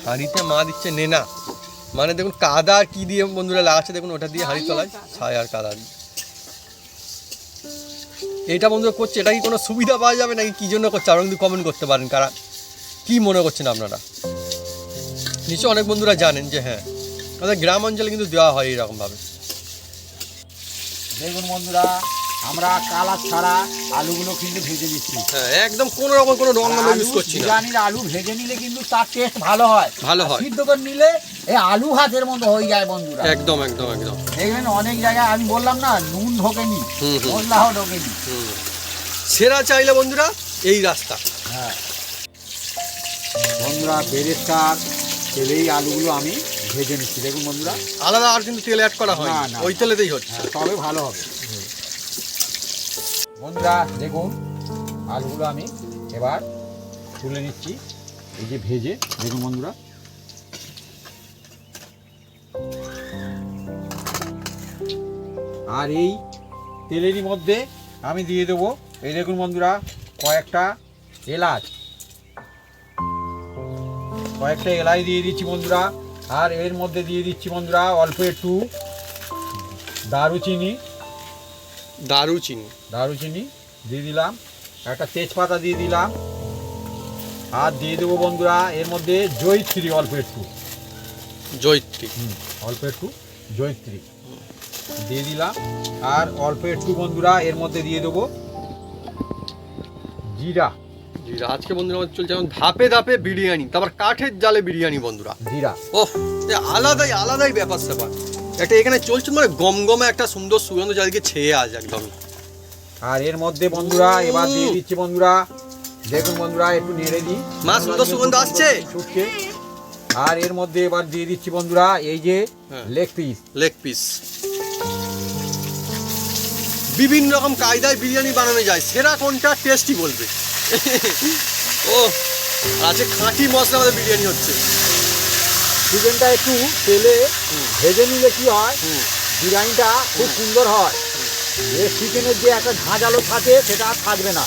হাঁড়িতে মা দিচ্ছে নেনা, মানে দেখুন কাদা আর কি দিয়ে বন্ধুরা লাগাচ্ছে, দেখুন ওটা দিয়ে হাঁড়ি তলায় ছাই আর কাদা দিয়ে। এইটা বন্ধুরা করছে, এটা কি কোনো সুবিধা পাওয়া যাবে নাকি কি জন্য করছে, আপনারা কিন্তু কমেন্ট করতে পারেন কারা কি মনে করছেন আপনারা। নিশ্চয় অনেক বন্ধুরা জানেন যে হ্যাঁ, আমাদের গ্রাম অঞ্চলে কিন্তু দেওয়া হয় এইরকমভাবে। দেখুন বন্ধুরা, আমরা কালার ছাড়া আলুগুলো কিন্তু ভেজে দিচ্ছি। হ্যাঁ, একদম কোনো রকম কোনো রং আমরা ইউজ আলু, করছি না। বিরিয়ানির আলু ভেজে নিলে কিন্তু তার টেস্ট ভালো হয়। ভালো আর হয়। সিদ্ধ করে নিলে এই আলু ভাতের মতো হয়ে যায় বন্ধুরা। একদম একদম একদম। দেখবেন অনেক জায়গায় আমি বললাম না, নুন ঢোকেনি, হুম, হুম। মশলাও ঢোকেনি। সেরা চাইলে বন্ধুরা এই রাস্তা। হ্যাঁ বন্ধুরা, বেরেস্তার তেলেই আলুগুলো আমি ভেজে নিচ্ছি। দেখুন বন্ধুরা, আলাদা আর কিন্তু তেল অ্যাড করা হয় না, না, না। ওই তেলেতেই হচ্ছে। হ্যাঁ, তবে ভালো হবে। বন্ধুরা দেখুন, আলুগুলো আমি এবার তুলে নিচ্ছি, এই যে ভেজে। দেখুন বন্ধুরা, আর এই তেলেরই মধ্যে আমি দিয়ে দেবো, এই দেখুন বন্ধুরা, কয়েকটা এলাচ দিয়ে দিচ্ছি বন্ধুরা। আর এর মধ্যে দিয়ে দিচ্ছি বন্ধুরা অল্প একটু দারুচিনি দিয়ে দিলাম, একটা তেজপাতা দিয়ে দিলাম, আর দিয়ে দেবো বন্ধুরা এর মধ্যে জয়িত্রী অল্প একটু জয়িত্রী দিয়ে দিলাম। আর অল্প একটু বন্ধুরা এর মধ্যে দিয়ে দেবো জিরা। আজকে বন্ধুরা আমাদের চলছে এখন ধাপে ধাপে বিরিয়ানি, তারপর কাঠের জালে বিরিয়ানি বন্ধুরা। জিরা ওহ, আলাদাই ব্যাপার স্যাপার একটা এখানে চলছে, মানে গমগমে একটা সুন্দর সুগন্ধ চারিদিকে ছেয়ে আছে একদম। আর এর মধ্যে বন্ধুরা এবার দিয়ে দিচ্ছি বন্ধুরা, দেখুন বন্ধুরা একটু নেড়ে দিই। মা, সুন্দর সুগন্ধ আসছে। ছুটছে। আর এর মধ্যে এবার দিয়ে দিচ্ছি বন্ধুরা এই যে হ্যাঁ। Leg piece. বিভিন্ন রকম কায়দায় বিরিয়ানি বানানো যায়, সেরা কোনটা টেস্টি বলবে। ও, আজকে খাঁটি মশলা আমাদের বিরিয়ানি হচ্ছে। চিকেনটা একটু তেলে ভেজে নিলে কি হয়, বিরিয়ানিটা খুব সুন্দর হয়। এই চিকেনের যে একটা ঝাঁঝালো থাকে সেটা আর থাকবে না।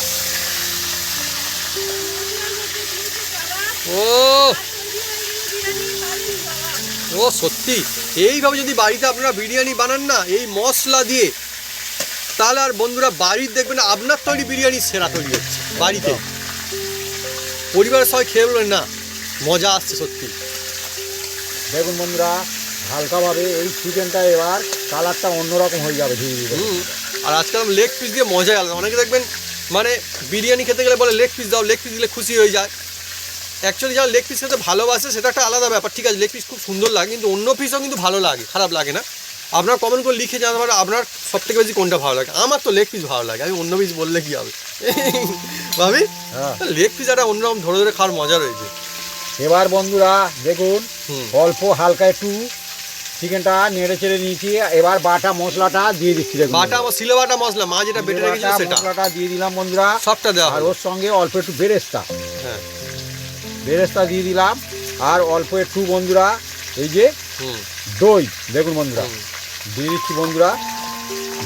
ও ও সত্যি এইভাবে যদি বাড়িতে আপনারা বিরিয়ানি বানান না এই মশলা দিয়ে, তাহলে আর বন্ধুরা বাড়ির দেখবেন আপনার তৈরি বিরিয়ানি সেরা তৈরি হচ্ছে বাড়িতে। পরিবারের সবাই খেয়ে বলবেন না মজা আসছে সত্যি। দেখুন বন্ধুরা, হালকাভাবে এই চিকেনটা এবার কালারটা অন্যরকম হয়ে যাবে ধীরে ধীরে। আর আজকাল লেগ পিস দিয়ে মজাই আলাদা। অনেকে দেখবেন মানে বিরিয়ানি খেতে গেলে বলে লেগ পিস দাও, লেগ পিস দিলে খুশি হয়ে যায়। অ্যাকচুয়ালি যারা লেগ পিস খেতে ভালোবাসে সেটা একটা আলাদা ব্যাপার, ঠিক আছে, লেগ পিস খুব সুন্দর লাগে, কিন্তু অন্য পিসও কিন্তু ভালো লাগে, খারাপ লাগে না। আপনার কমেন্ট করে লিখে জানাতে পারে আপনার সবথেকে বেশি কোনটা ভালো লাগে। আমার তো লেগ পিস ভালো লাগে, আমি অন্য পিস বললে কি হবে ভাবি, লেগ পিস একটা অন্যরকম ধরে ধরে খাওয়ার মজা রয়েছে। এবার বন্ধুরা দেখুন, অল্প হালকা একটু চিকেনটা নেড়ে চেড়ে নিয়েছি, এবার বাটা মশলাটা দিয়ে দিচ্ছি। দেখুন বাটা সিলে বাটা মশলা, মা যেটা বেটে রেখেছে সেটা মশলাটা দিয়ে দিলাম বন্ধুরা, সবটা দেওয়া আর হলো। ওর সঙ্গে অল্প একটু বেরেস্তা, হ্যাঁ বেরেস্তা দিয়ে দিলাম, আর অল্প একটু বন্ধুরা এই যে দই, দেখুন বন্ধুরা দিয়ে দিচ্ছি বন্ধুরা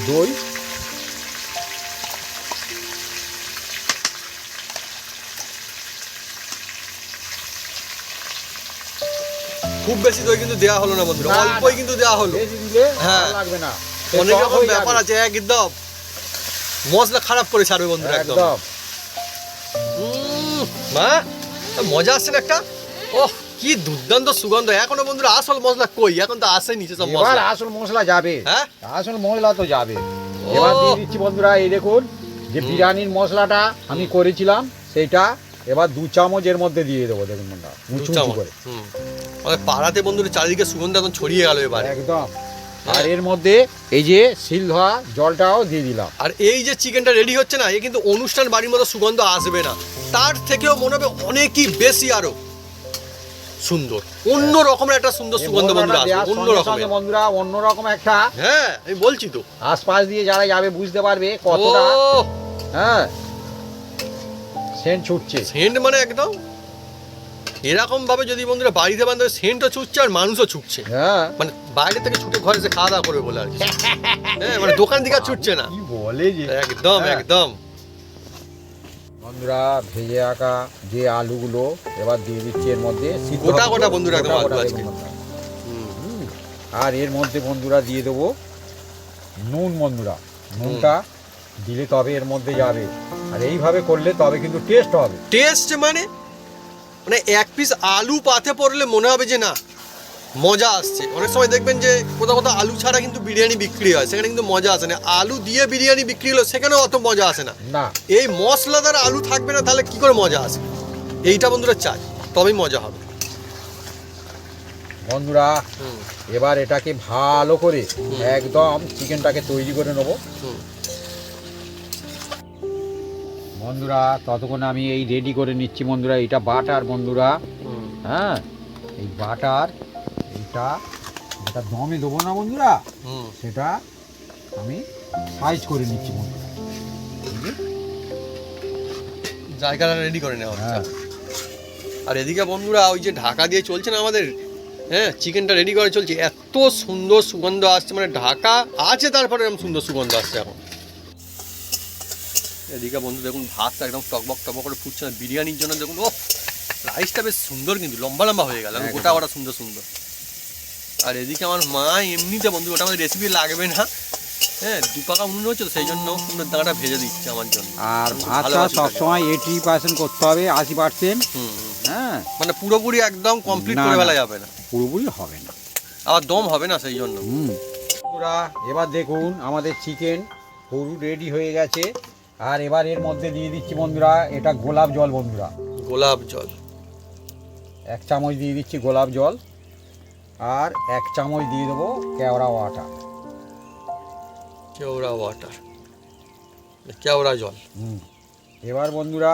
দই। খুব বেশি দই কিন্তু দেওয়া হলো না বন্ধুরা, না, অল্পই কিন্তু দেওয়া হলো। বেশি দিলে হ্যাঁ। ভালো লাগবে না, অনেক টক রকম হয়ে ব্যাপার যাবে। আছে, একদম মশলা খারাপ করে ছাড়বে বন্ধুরা একদম। একদম মা মজা আসছে না একটা, ওহ কি দুর্দান্ত সুগন্ধ। এখনো বন্ধুরা আসল মশলা কই, এখন তো আসেনি সব এবার মশলা। আসল মশলা যাবে, হ্যাঁ আসল মশলা তো যাবে। এবার দিয়ে দিচ্ছি বন্ধুরা, এই দেখুন যে বিরিয়ানির মশলাটা আমি করেছিলাম সেইটা এবার 2 চামচ এর মধ্যে দিয়ে দেবো। দেখুন বন্ধুরা উঁচু উঁচু করে আমাদের পাড়াতে বন্ধুরা চারিদিকে সুগন্ধ এখন ছড়িয়ে গেল এবার একদম। আর এর মধ্যে এই যে শিল ধোয়া জলটাও দিয়ে দিলাম। আর এই যে চিকেনটা রেডি হচ্ছে না, এ কিন্তু অনুষ্ঠান বাড়ির মতো সুগন্ধ আসবে না, তার থেকেও মনে হবে অনেকই বেশি আরো সুন্দর, অন্য রকমের একটা সুন্দর সুগন্ধ বন্ধুরা আসবে, অন্য রকমের বন্ধুরা অন্যরকম একটা। হ্যাঁ আমি বলছি তো, আশপাশ দিয়ে যারা যাবে বুঝতে পারবে কতটা হ্যাঁ সেন্ট ছুটছে। সেন্ট মানে একদম এরকম ভাবে যদি বন্ধুরা বাড়িতে বান্ধবে সেন্টও ছুটছে আর মানুষও ছুটছে, হ্যাঁ মানে বাইরে থেকে ছুটে ঘরে এসে খাওয়া দাওয়া করবে বলে আর কি। হ্যাঁ মানে দোকান থেকে আর ছুটছে না, কি বলে যে একদম হ্যাঁ। একদম। বন্ধুরা ভেজে রাখা যে আলুগুলো এবার দিয়ে দিচ্ছি এর মধ্যে, গোটা গোটা বন্ধুরা একদম আলু আজকে। আর এর মধ্যে বন্ধুরা দিয়ে দেবো নুন। বন্ধুরা নুনটা দিলে তবে এর মধ্যে যাবে, আর এইভাবে করলে তবে কিন্তু টেস্ট হবে। টেস্ট মানে মানে এক পিস আলু পাতে পড়লে মনে হবে যে না মজা আসছে। অনেক সময় দেখবেন যে কোথাও কোথাও আলু ছাড়া কিন্তু বিরিয়ানি বিক্রি হয়, সেখানে কিন্তু মজা আসে না। আলু দিয়ে বিরিয়ানি বিক্রি হলো সেখানেও অত মজা আসে না। না এই মশলাদার আলু থাকবে না তাহলে কি করে মজা আসে? এইটা বন্ধুরা চাই, তবেই মজা হবে বন্ধুরা। এবার এটাকে ভালো করে একদম চিকেনটাকে তৈরি করে নেবো বন্ধুরা। ততক্ষণ আমি এই রেডি করে নিচ্ছি বন্ধুরা, এটা বাটার বন্ধুরা। হ্যাঁ এই বাটার এইটা যেটা দমে দেবো না বন্ধুরা, সেটা আমি সাইজ করে নিচ্ছি বন্ধুরা। জায়গাটা রেডি করে নেওয়া হচ্ছে। হ্যাঁ আর এদিকে বন্ধুরা ওই যে ঢাকা দিয়ে চলছে না আমাদের, হ্যাঁ চিকেনটা রেডি করা চলছে, এত সুন্দর সুগন্ধ আসছে, মানে ঢাকা আছে তারপরে এরকম সুন্দর সুগন্ধ আসছে এখন। এদিকে বন্ধু দেখুন ভাতটা একদম টকবক টকবক করে ফুটছে না বিরিয়ানির জন্য। দেখুন ও রাইসটা বেশ সুন্দর, কিন্তু লম্বা লম্বা হয়ে গেল, গোটা গোটা সুন্দর সুন্দর। আর এদিকে আমার মা এমনিতে বন্ধু ওটা আমাদের রেসিপি লাগবে না, হ্যাঁ 2 পাকা উনুন হচ্ছে তো সেই জন্য উনুনের দানাটা ভেজে দিচ্ছে আমার জন্য। আর ভাতটা সবসময় 80% করতে হবে, 80%। হ্যাঁ মানে পুরোপুরি একদম কমপ্লিট করে ফেলা যাবে না, পুরোপুরি হবে না, আবার দম হবে না সেই জন্য। বন্ধুরা এবার দেখুন আমাদের চিকেন পুরো রেডি হয়ে গেছে। আর এবার এর মধ্যে দিয়ে দিচ্ছি বন্ধুরা এটা গোলাপ জল। বন্ধুরা গোলাপ জল 1 চামচ দিয়ে দিচ্ছি গোলাপ জল, আর 1 চামচ দিয়ে দেবো কেওড়া ওয়াটার। কেওড়া ওয়াটার, কেওড়া জল। এবার বন্ধুরা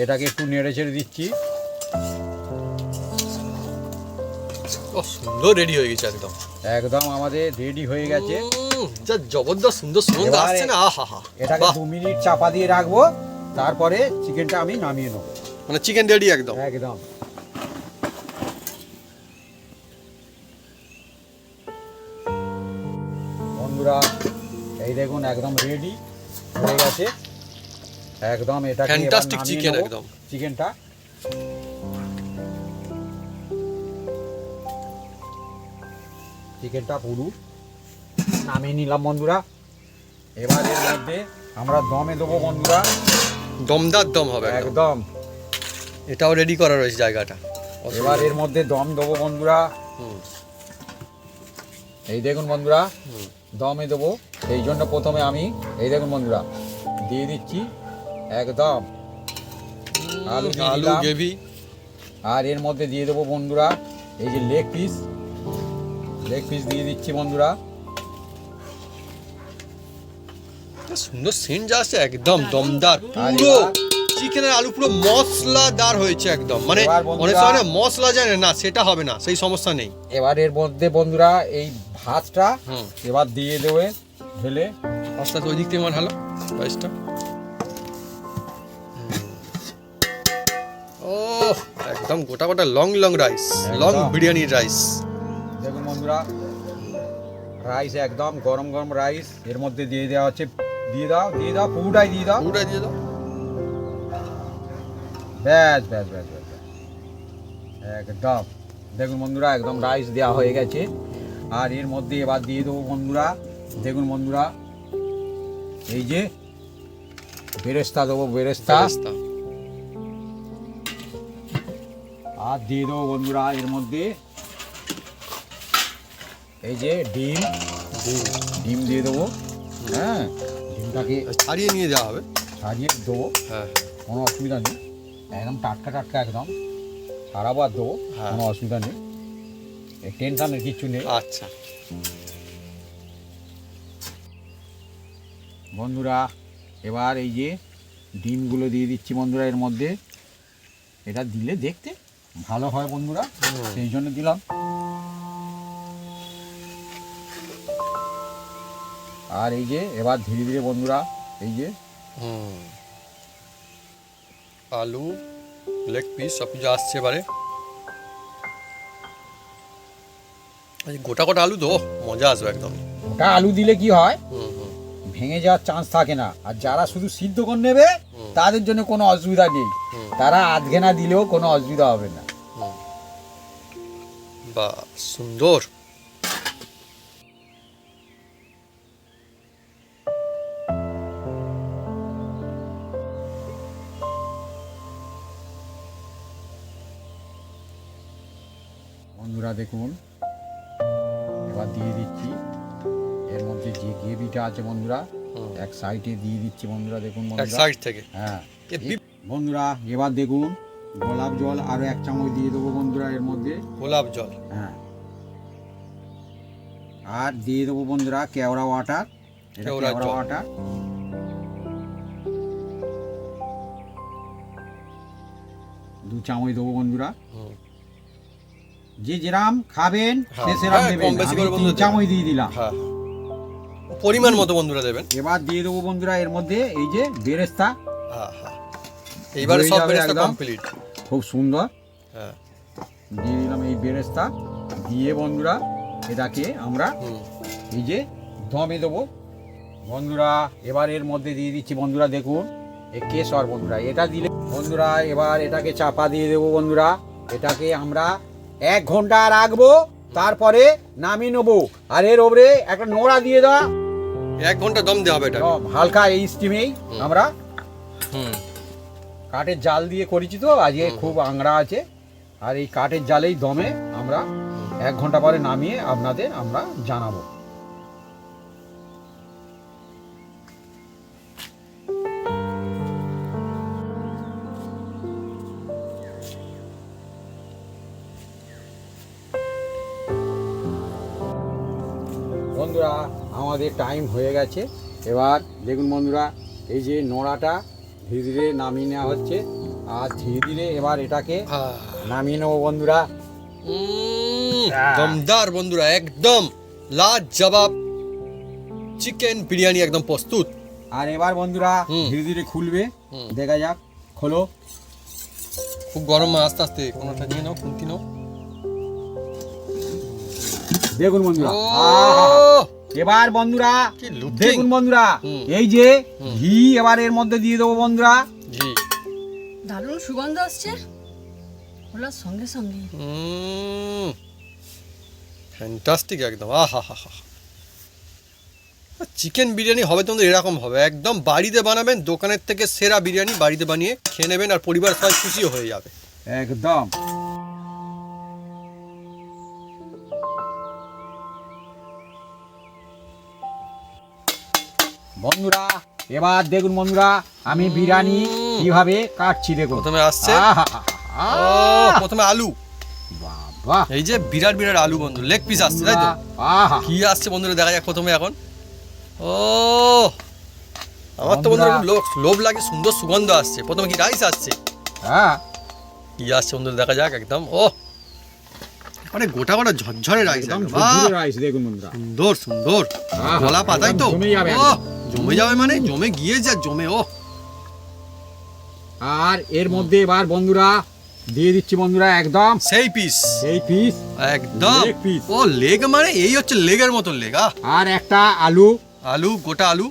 এটাকে একটু নেড়ে ছেড়ে দিচ্ছি। ও সুন্দর রেডি হয়ে গেছে একদম, একদম আমাদের রেডি হয়ে গেছে। যা জবরদস্ত সুন্দর সুগন্ধ আসছে না, আহা হা। এটাকে 2 মিনিট চাপা দিয়ে রাখবো, তারপরে চিকেনটা আমি নামিয়ে নেবো। মানে চিকেন রেডি একদম। একদম বন্ধুরা এই দেখুন একদম রেডি হয়ে গেছে একদম। এটাকে ফ্যান্টাস্টিক চিকেন একদম। চিকেনটা চিকেনটা পুরো নামিয়ে নিলাম বন্ধুরা। এবার এর মধ্যে আমরা দমে দেবো বন্ধুরা, দমদার দম হবে একদম। একদম। এটাও রেডি করা রয়েছে জায়গাটা। এবার এর মধ্যে দম দেবো বন্ধুরা। হুম, এই দেখুন বন্ধুরা, হুম। দমে দেবো, সেই জন্য প্রথমে আমি এই দেখুন বন্ধুরা দিয়ে দিচ্ছি একদম আলু দিয়ে আলু দিলাম। গ্রেভি। আর এর মধ্যে দিয়ে দেবো বন্ধুরা এই যে লেগ পিস দিয়ে দিচ্ছি বন্ধুরা। সুন্দর সেন্ট যা আছে একদম দমদার। আর পুরো এবার- চিকেনের আলু পুরো মশলাদার হয়েছে একদম। মানে এবার বন্ধুরা- অনেক সময় না মশলা জানে না, সেটা হবে না, সেই সমস্যা নেই। এবার এর মধ্যে বন্ধুরা এই ভাতটা হুম। এবার দিয়ে দেবে ঢেলে। আস্তে আস্তে ওই দিক থেকে আমার ভালো রাইসটা। ও একদম গোটা গোটা লং লং রাইস, লং একদম। বিরিয়ানির রাইস। দেখুন বন্ধুরা রাইস একদম গরম গরম রাইস এর মধ্যে দিয়ে দেওয়া হচ্ছে। দিয়ে দাও পুরোটাই দিয়ে দাও। পুরোটা দিয়ে দাও। ব্যাস ব্যাস ব্যাস ব্যাস ব্যাস। একদম দেখুন বন্ধুরা একদম রাইস দেওয়া হয়ে গেছে। আর এর মধ্যে এবার দিয়ে দেবো বন্ধুরা, দেখুন বন্ধুরা এই যে বেরেস্তা দেবো, বেরেস্তা। বেরেস্তা। আর দিয়ে দেবো বন্ধুরা এর মধ্যে এই যে ডিম দিয়ে দেবো। হ্যাঁ, ডিমটাকে ছাড়িয়ে নিয়ে যাওয়া হবে। ছাড়িয়ে দেবো, হ্যাঁ, কোনো অসুবিধা নেই। একদম টাটকা টাটকা একদম ছাড়াবো আর দেবো, হ্যাঁ। কোনো অসুবিধা নেই, টেনশনের কিছু নেই আচ্ছা। বন্ধুরা। এবার এই যে ডিমগুলো দিয়ে দিচ্ছি বন্ধুরা এর মধ্যে। এটা দিলে দেখতে ভালো হয় বন্ধুরা, সেই জন্য দিলাম। আর এই যে এবার ধীরে ধীরে বন্ধুরা এই যে আলু লেগ পিস সব কিছু আসছে এবারে। এই গোটা গোটা আলু তো মজা আসবে একদম। ওটা আলু দিলে কি হয়, হুম, হুম, ভেঙে যাওয়ার চান্স থাকে না। আর যারা শুধু সিদ্ধ করে নেবে তাদের জন্য কোনো অসুবিধা নেই, হুম। তারা আধঘেনা দিলেও কোনো অসুবিধা হবে না। বা সুন্দর। বন্ধুরা দেখুন এবার দিয়ে দিচ্ছি এর মধ্যে যে গ্রেভিটা আছে বন্ধুরা, এক সাইডে দিয়ে দিচ্ছি বন্ধুরা। দেখুন এক বন্ধুরা, সাইড থেকে। হ্যাঁ এ বি- বন্ধুরা এবার দেখুন গোলাপ জল আরো 1 চামচ দিয়ে দেবো বন্ধুরা এর মধ্যে। গোলাপ জল। হ্যাঁ, আর দিয়ে দেবো বন্ধুরা কেওড়া ওয়াটার। এটা কেওড়া কেওড়া জল। ওয়াটার 2 চামচ দেবো বন্ধুরা। হুম। যে যেরাম খাবেন হ্যাঁ, সে সেরাম হ্যাঁ, দেবেন। কম বেশি আমি করে 3 বন্ধুরা চামচ দিয়ে দিলাম। হ্যাঁ, পরিমাণ মতো বন্ধুরা দেবেন। এবার দিয়ে দেবো বন্ধুরা এর মধ্যে এই যে বেরেস্তা। হ্যাঁ, হ্যাঁ। এইবারে হয়ে সব যাবে বেরেস্তা একদম। কমপ্লিট। খুব সুন্দর হ্যাঁ। দিয়ে দিলাম এই বেরেস্তা। দিয়ে বন্ধুরা এটাকে আমরা হুম। এই যে দমে দেবো বন্ধুরা। এবার এর মধ্যে দিয়ে দিচ্ছি বন্ধুরা দেখুন এই কেশর বন্ধুরা। এটা দিলে বন্ধুরা এবার এটাকে চাপা দিয়ে দেবো বন্ধুরা। এটাকে আমরা 1 ঘন্টা রাখবো, তারপরে নামিয়ে নেবো। আর এর ওপরে একটা নোড়া দিয়ে দেওয়া, 1 ঘন্টা দম দেওয়া হবে এটা। হালকা এই স্টিমেই আমরা হুম। কাঠের জাল দিয়ে করেছি তো আজকে খুব আংড়া আছে। আর এই কাঠের জালেই দমে আমরা 1 ঘন্টা পরে নামিয়ে আপনাদের আমরা জানাবো। বন্ধুরা আমাদের টাইম হয়ে গেছে। এবার দেখুন বন্ধুরা এই যে নোড়াটা ধীরে ধীরে নামিয়ে নেওয়া হচ্ছে। আর ধীরে ধীরে এবার এটাকে আহ, নামিয়ে নেবো বন্ধুরা। দমদার বন্ধুরা, একদম লাজবাব চিকেন বিরিয়ানি একদম প্রস্তুত। আর এবার বন্ধুরা হুম। ধীরে ধীরে খুলবে, হুম। দেখা যাক। খোলো। খুব গরম, আস্তে আস্তে কোনোটা নিয়ে নাও, খুন্তি নাও। দেখুন বন্ধুরা, ও, আহা! এবার বন্ধুরা কি looking! দেখুন বন্ধুরা হুম। এই যে ঘি এবার এর মধ্যে দিয়ে দেবো বন্ধুরা। জি। দারুণ সুগন্ধ আসছে খোলার সঙ্গে সঙ্গে। ফ্যান্টাস্টিক একদম, আহা হা হা। চিকেন বিরিয়ানি হবে তোমাদের এরকম হবে, একদম বাড়িতে বানাবেন, দোকানের থেকে সেরা বিরিয়ানি বাড়িতে বানিয়ে খেয়ে নেবেন, আর পরিবার সবাই খুশিও হয়ে যাবে একদম। বন্ধুরা এবার দেখুন বন্ধুরা, আমি বিরিয়ানি কিভাবে কাটছি দেখুন। প্রথমে আসছে ও, প্রথমে আলু, বাবা এই যে বিরাট বিরাট আলু বন্ধু, লেগ পিস আসছে তাই তো? আহা কি আসছে বন্ধুরা দেখা যাক প্রথমে এখন। ও আমার তো বন্ধুরা বন্ধুরা। খুব লোভ লাগে, সুন্দর সুগন্ধ আসছে। প্রথমে কি রাইস আসছে? হ্যাঁ কি আসছে বন্ধুরা দেখা যাক একদম। ও মানে গোটা গোটা ঝরঝরে রাইস, একদম ঝুরঝুরে রাইস দেখুন বন্ধুরা। সুন্দর সুন্দর, আহা, গলা পাতাই তো একদম জমে যাবে ও, একদম। জমে যাবে মানে জমে গিয়ে যা জমে। ও আর এর মধ্যে এবার বন্ধুরা দিয়ে দিচ্ছি বন্ধুরা একদম সেই পিস, এই পিস একদম leg piece। ও লেগ মানে এই হচ্ছে লেগের মতো লেগ। আর একটা আলু, আলু, গোটা আলু,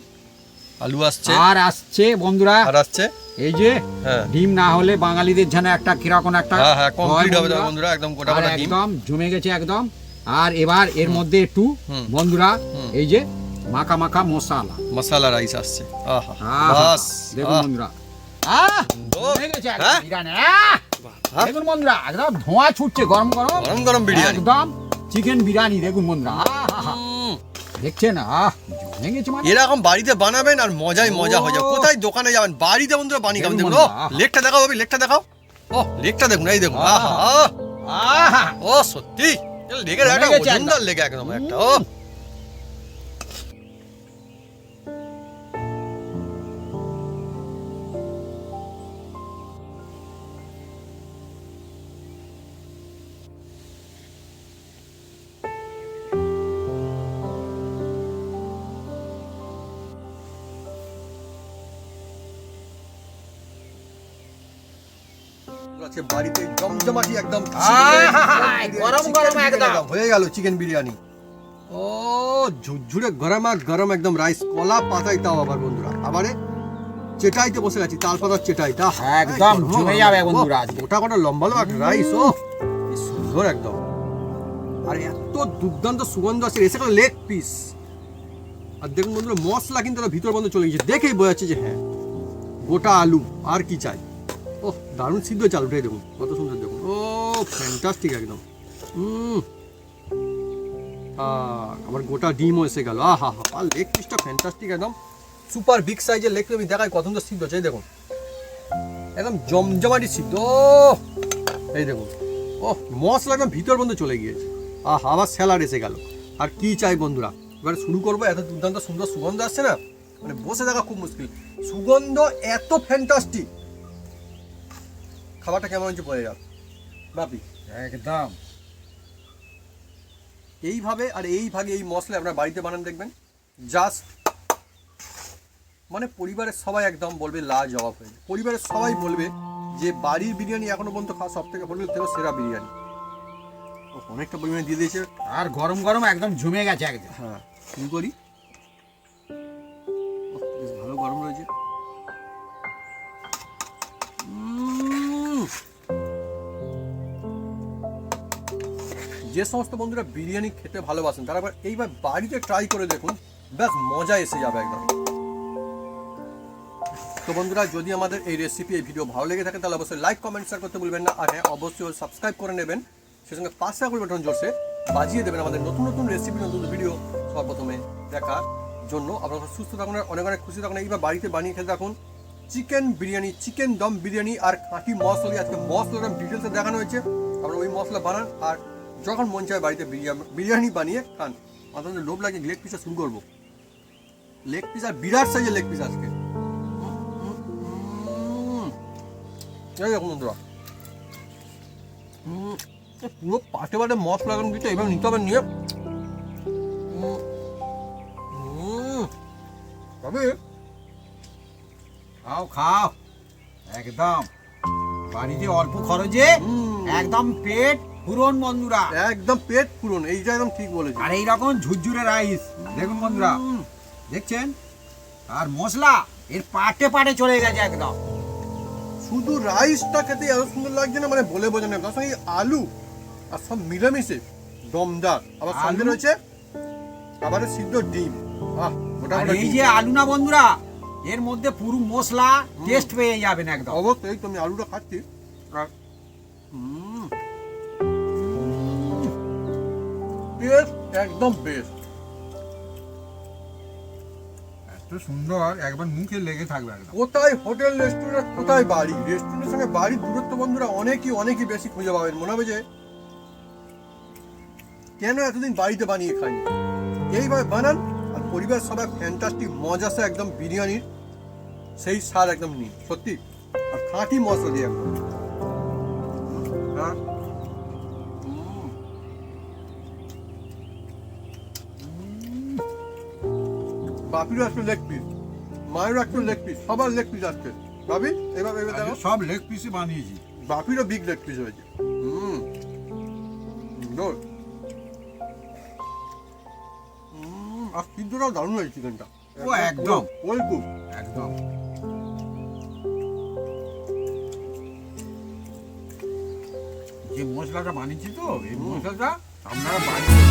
আলু আসছে, আর আসছে বন্ধুরা আর আসছে এই যে হ্যাঁ ডিম না হলে বাঙালিদের যেন একটা কিরকম একটা হ্যাঁ হ্যাঁ হয় কমপ্লিট হবে বন্ধুরা। বন্ধুরা, একদম গোটা আর গোটা ডিম। একদম জমে গেছে একদম। আর এবার এর মধ্যে একটু হুম। বন্ধুরা হুম। এই যে মাখা মাখা মশলা, মশলা রাইস আসছে, আহা আহা, বাস দেখুন বন্ধুরা জমে গেছে একদম হ্যাঁ? বিরিয়ানি। দেখুন বন্ধুরা একদম ধোঁয়া ছুটছে গরম গরম গরম গরম বিরিয়ানি একদম চিকেন বিরিয়ানি দেখুন বন্ধুরা। আহা, হুম। দেখছেন জমে গেছে মানে এরকম বাড়িতে বানাবেন আর মজাই মজা হয়ে যাবে। ও। কোথায় দোকানে যাবেন, বাড়িতে বন্ধুরা বানিয়ে খাবেন। দেখুন দেখুন ও বন্ধুরা, আহা। লেগটা দেখাও ভাবি, লেগটা দেখাও। ও লেগটা দেখুন, এই দেখুন আহা। আহা, আহা ও সত্যি লেগের জমে একটা গেছে ওজনদার একদম। লেগে একদম একটা। ও আজকে বাড়িতে জমজমাটি একদম গরম গরম একদম। হয়ে গেল চিকেন বিরিয়ানি। ও ঝুরঝুরে গরমা গরম একদম রাইস, কলা পাতাই তাও আবার বন্ধুরা, আবারে চেটাইতে বসে গেছি, তাল পাতার চেটাইটা একদম জমে যাবে বন্ধুরা আজকে। ওটা কটা লম্বা লম্বা একটা রাইস, ও কি সুন্দর একদম। আর এত দুর্দান্ত সুগন্ধ আছে, এসে গেল লেগ পিস। আর দেখুন বন্ধুরা মশলা কিন্তু ভিতর বন্ধ চলে গেছে, দেখেই বোঝা যাচ্ছে যে হ্যাঁ গোটা আলু, আর কি চাই। ও দারুণ সিদ্ধ চাল, উঠে দেখুন কত সুন্দর, দেখুন ও ফ্যান্টাস্টিক একদম। আমার গোটা ডিমও এসে গেল, আহা হা। আর লেগ পিসটা ফ্যান্টাস্টিক একদম, সুপার বিগ সাইজের লেগ পিস। আমি দেখাই কত সুন্দর সিদ্ধ হচ্ছে, এই দেখুন একদম জমজমাটি সিদ্ধ। এই দেখুন ও মশলা একদম ভিতর বন্ধ চলে গিয়েছে, আহা। আবার স্যালাড এসে গেল, আর কি চাই বন্ধুরা। এবার শুরু করবো, এত দুর্দান্ত সুন্দর সুগন্ধ আসছে না, মানে বসে থাকা খুব মুশকিল, সুগন্ধ এত ফ্যান্টাস্টিক। খাবারটা কেমন হচ্ছে বলে যাক বাপি, একদম এইভাবে আর এইভাবে এই মশলা আপনার বাড়িতে বানান দেখবেন, জাস্ট মানে পরিবারের সবাই একদম বলবে লাজবাব হয়ে, পরিবারের সবাই বলবে যে বাড়ির বিরিয়ানি এখনো পর্যন্ত খাওয়া সব থেকে বলবে থেকে সেরা বিরিয়ানি। ও অনেকটা পরিমাণে দিয়ে দিয়েছে, আর গরম গরম একদম জমে গেছে একদম। হ্যাঁ শুরু করি। বেশ ভালো গরম রয়েছে। যে সমস্ত বন্ধুরা বিরিয়ানি খেতে ভালোবাসেন তারা আবার এইবার বাড়িতে ট্রাই করে দেখুন, ব্যাস মজা এসে যাবে একদম। তো বন্ধুরা যদি আমাদের এই রেসিপি এই ভিডিও ভালো লেগে থাকে তাহলে অবশ্যই লাইক কমেন্ট শেয়ার করতে ভুলবেন না, আর হ্যাঁ অবশ্যই সাবস্ক্রাইব করে নেবেন, সেই সঙ্গে পাশে থাকা বাটন জোরসে বাজিয়ে দেবেন আমাদের নতুন নতুন রেসিপি নতুন ভিডিও সবার প্রথমে দেখার জন্য। আপনারা সুস্থ থাকুন আর অনেক অনেক খুশি থাকুন। এইবার বাড়িতে বানিয়ে খেতে থাকুন চিকেন বিরিয়ানি, চিকেন দম বিরিয়ানি আর খাঁটি মশলা। আজকে মশলাটা ডিটেলসে দেখানো হয়েছে, আপনারা ওই মশলা বানান আর যখন মন চায় বাড়িতে বিরিয়ানি বানিয়ে খান। আপনাদের লোভ লাগে লেগ পিসটা শুরু করবো, লেগ পিস আর বিরাট সাইজের লেগ পিস আজকে। দেখুন বন্ধুরা পুরো পাটে পাটে মশলা লাগানো দিতে এভাবে নিতে হবে, নিয়ে তবে খাও খাও একদম বাড়িতে অল্প খরচে একদম পেট পূরণ বন্ধুরা, একদম পেট পূরণ, এইটা একদম ঠিক বলেছি। আর এইরকম ঝুরঝুরে রাইস দেখুন বন্ধুরা, দেখছেন আর মশলা এর পাটে পাটে চলে গেছে একদম। শুধু রাইসটা খেতে এত সুন্দর লাগছে না, মানে বলে বোঝানো, তার সঙ্গে আলু আর সব মিলেমিশে দমদার, আবার সঙ্গে আলু। রয়েছে আবার সিদ্ধ ডিম। আর মোটামুটি এই যে আলু না বন্ধুরা, এর মধ্যে পুরো মশলা টেস্ট পেয়ে যাবেন একদম। অবশ্যই তুমি আলুটা খাচ্ছি আর টেস্ট একদম বেস্ট। এত সুন্দর, একবার মুখে লেগে থাকবে একদম। কোথায় হোটেল রেস্টুরেন্ট, কোথায় বাড়ি, রেস্টুরেন্টের সঙ্গে বাড়ির দূরত্ব বন্ধুরা অনেকই বেশি খুঁজে পাবেন। মনে হবে যে কেন এতদিন বাড়িতে বানিয়ে খাই, এইভাবে বানান আর পরিবার সবাই ফ্যান্টাস্টিক মজাসে একদম বিরিয়ানির সেই স্বাদ একদম নিন সত্যি, আর খাঁটি মশলা দিয়ে একদম। আর বাপিরও একটু লেগ পিস, মায়েরও একটু লেগ পিস, সবার লেগ পিস আসছে। ভাবি এবার দেখো, আজকে সব লেগ পিসই বানিয়েছি। বাপিরও বিগ লেগ পিস হয়েছে। সুন্দর। আর সিদ্ধটাও দারুণ হয়েছে চিকেনটা। ও একদম। ওই খুব একদম। যে মশলাটা বানিয়েছি তো, এই মশলাটা আপনারা বাড়িতে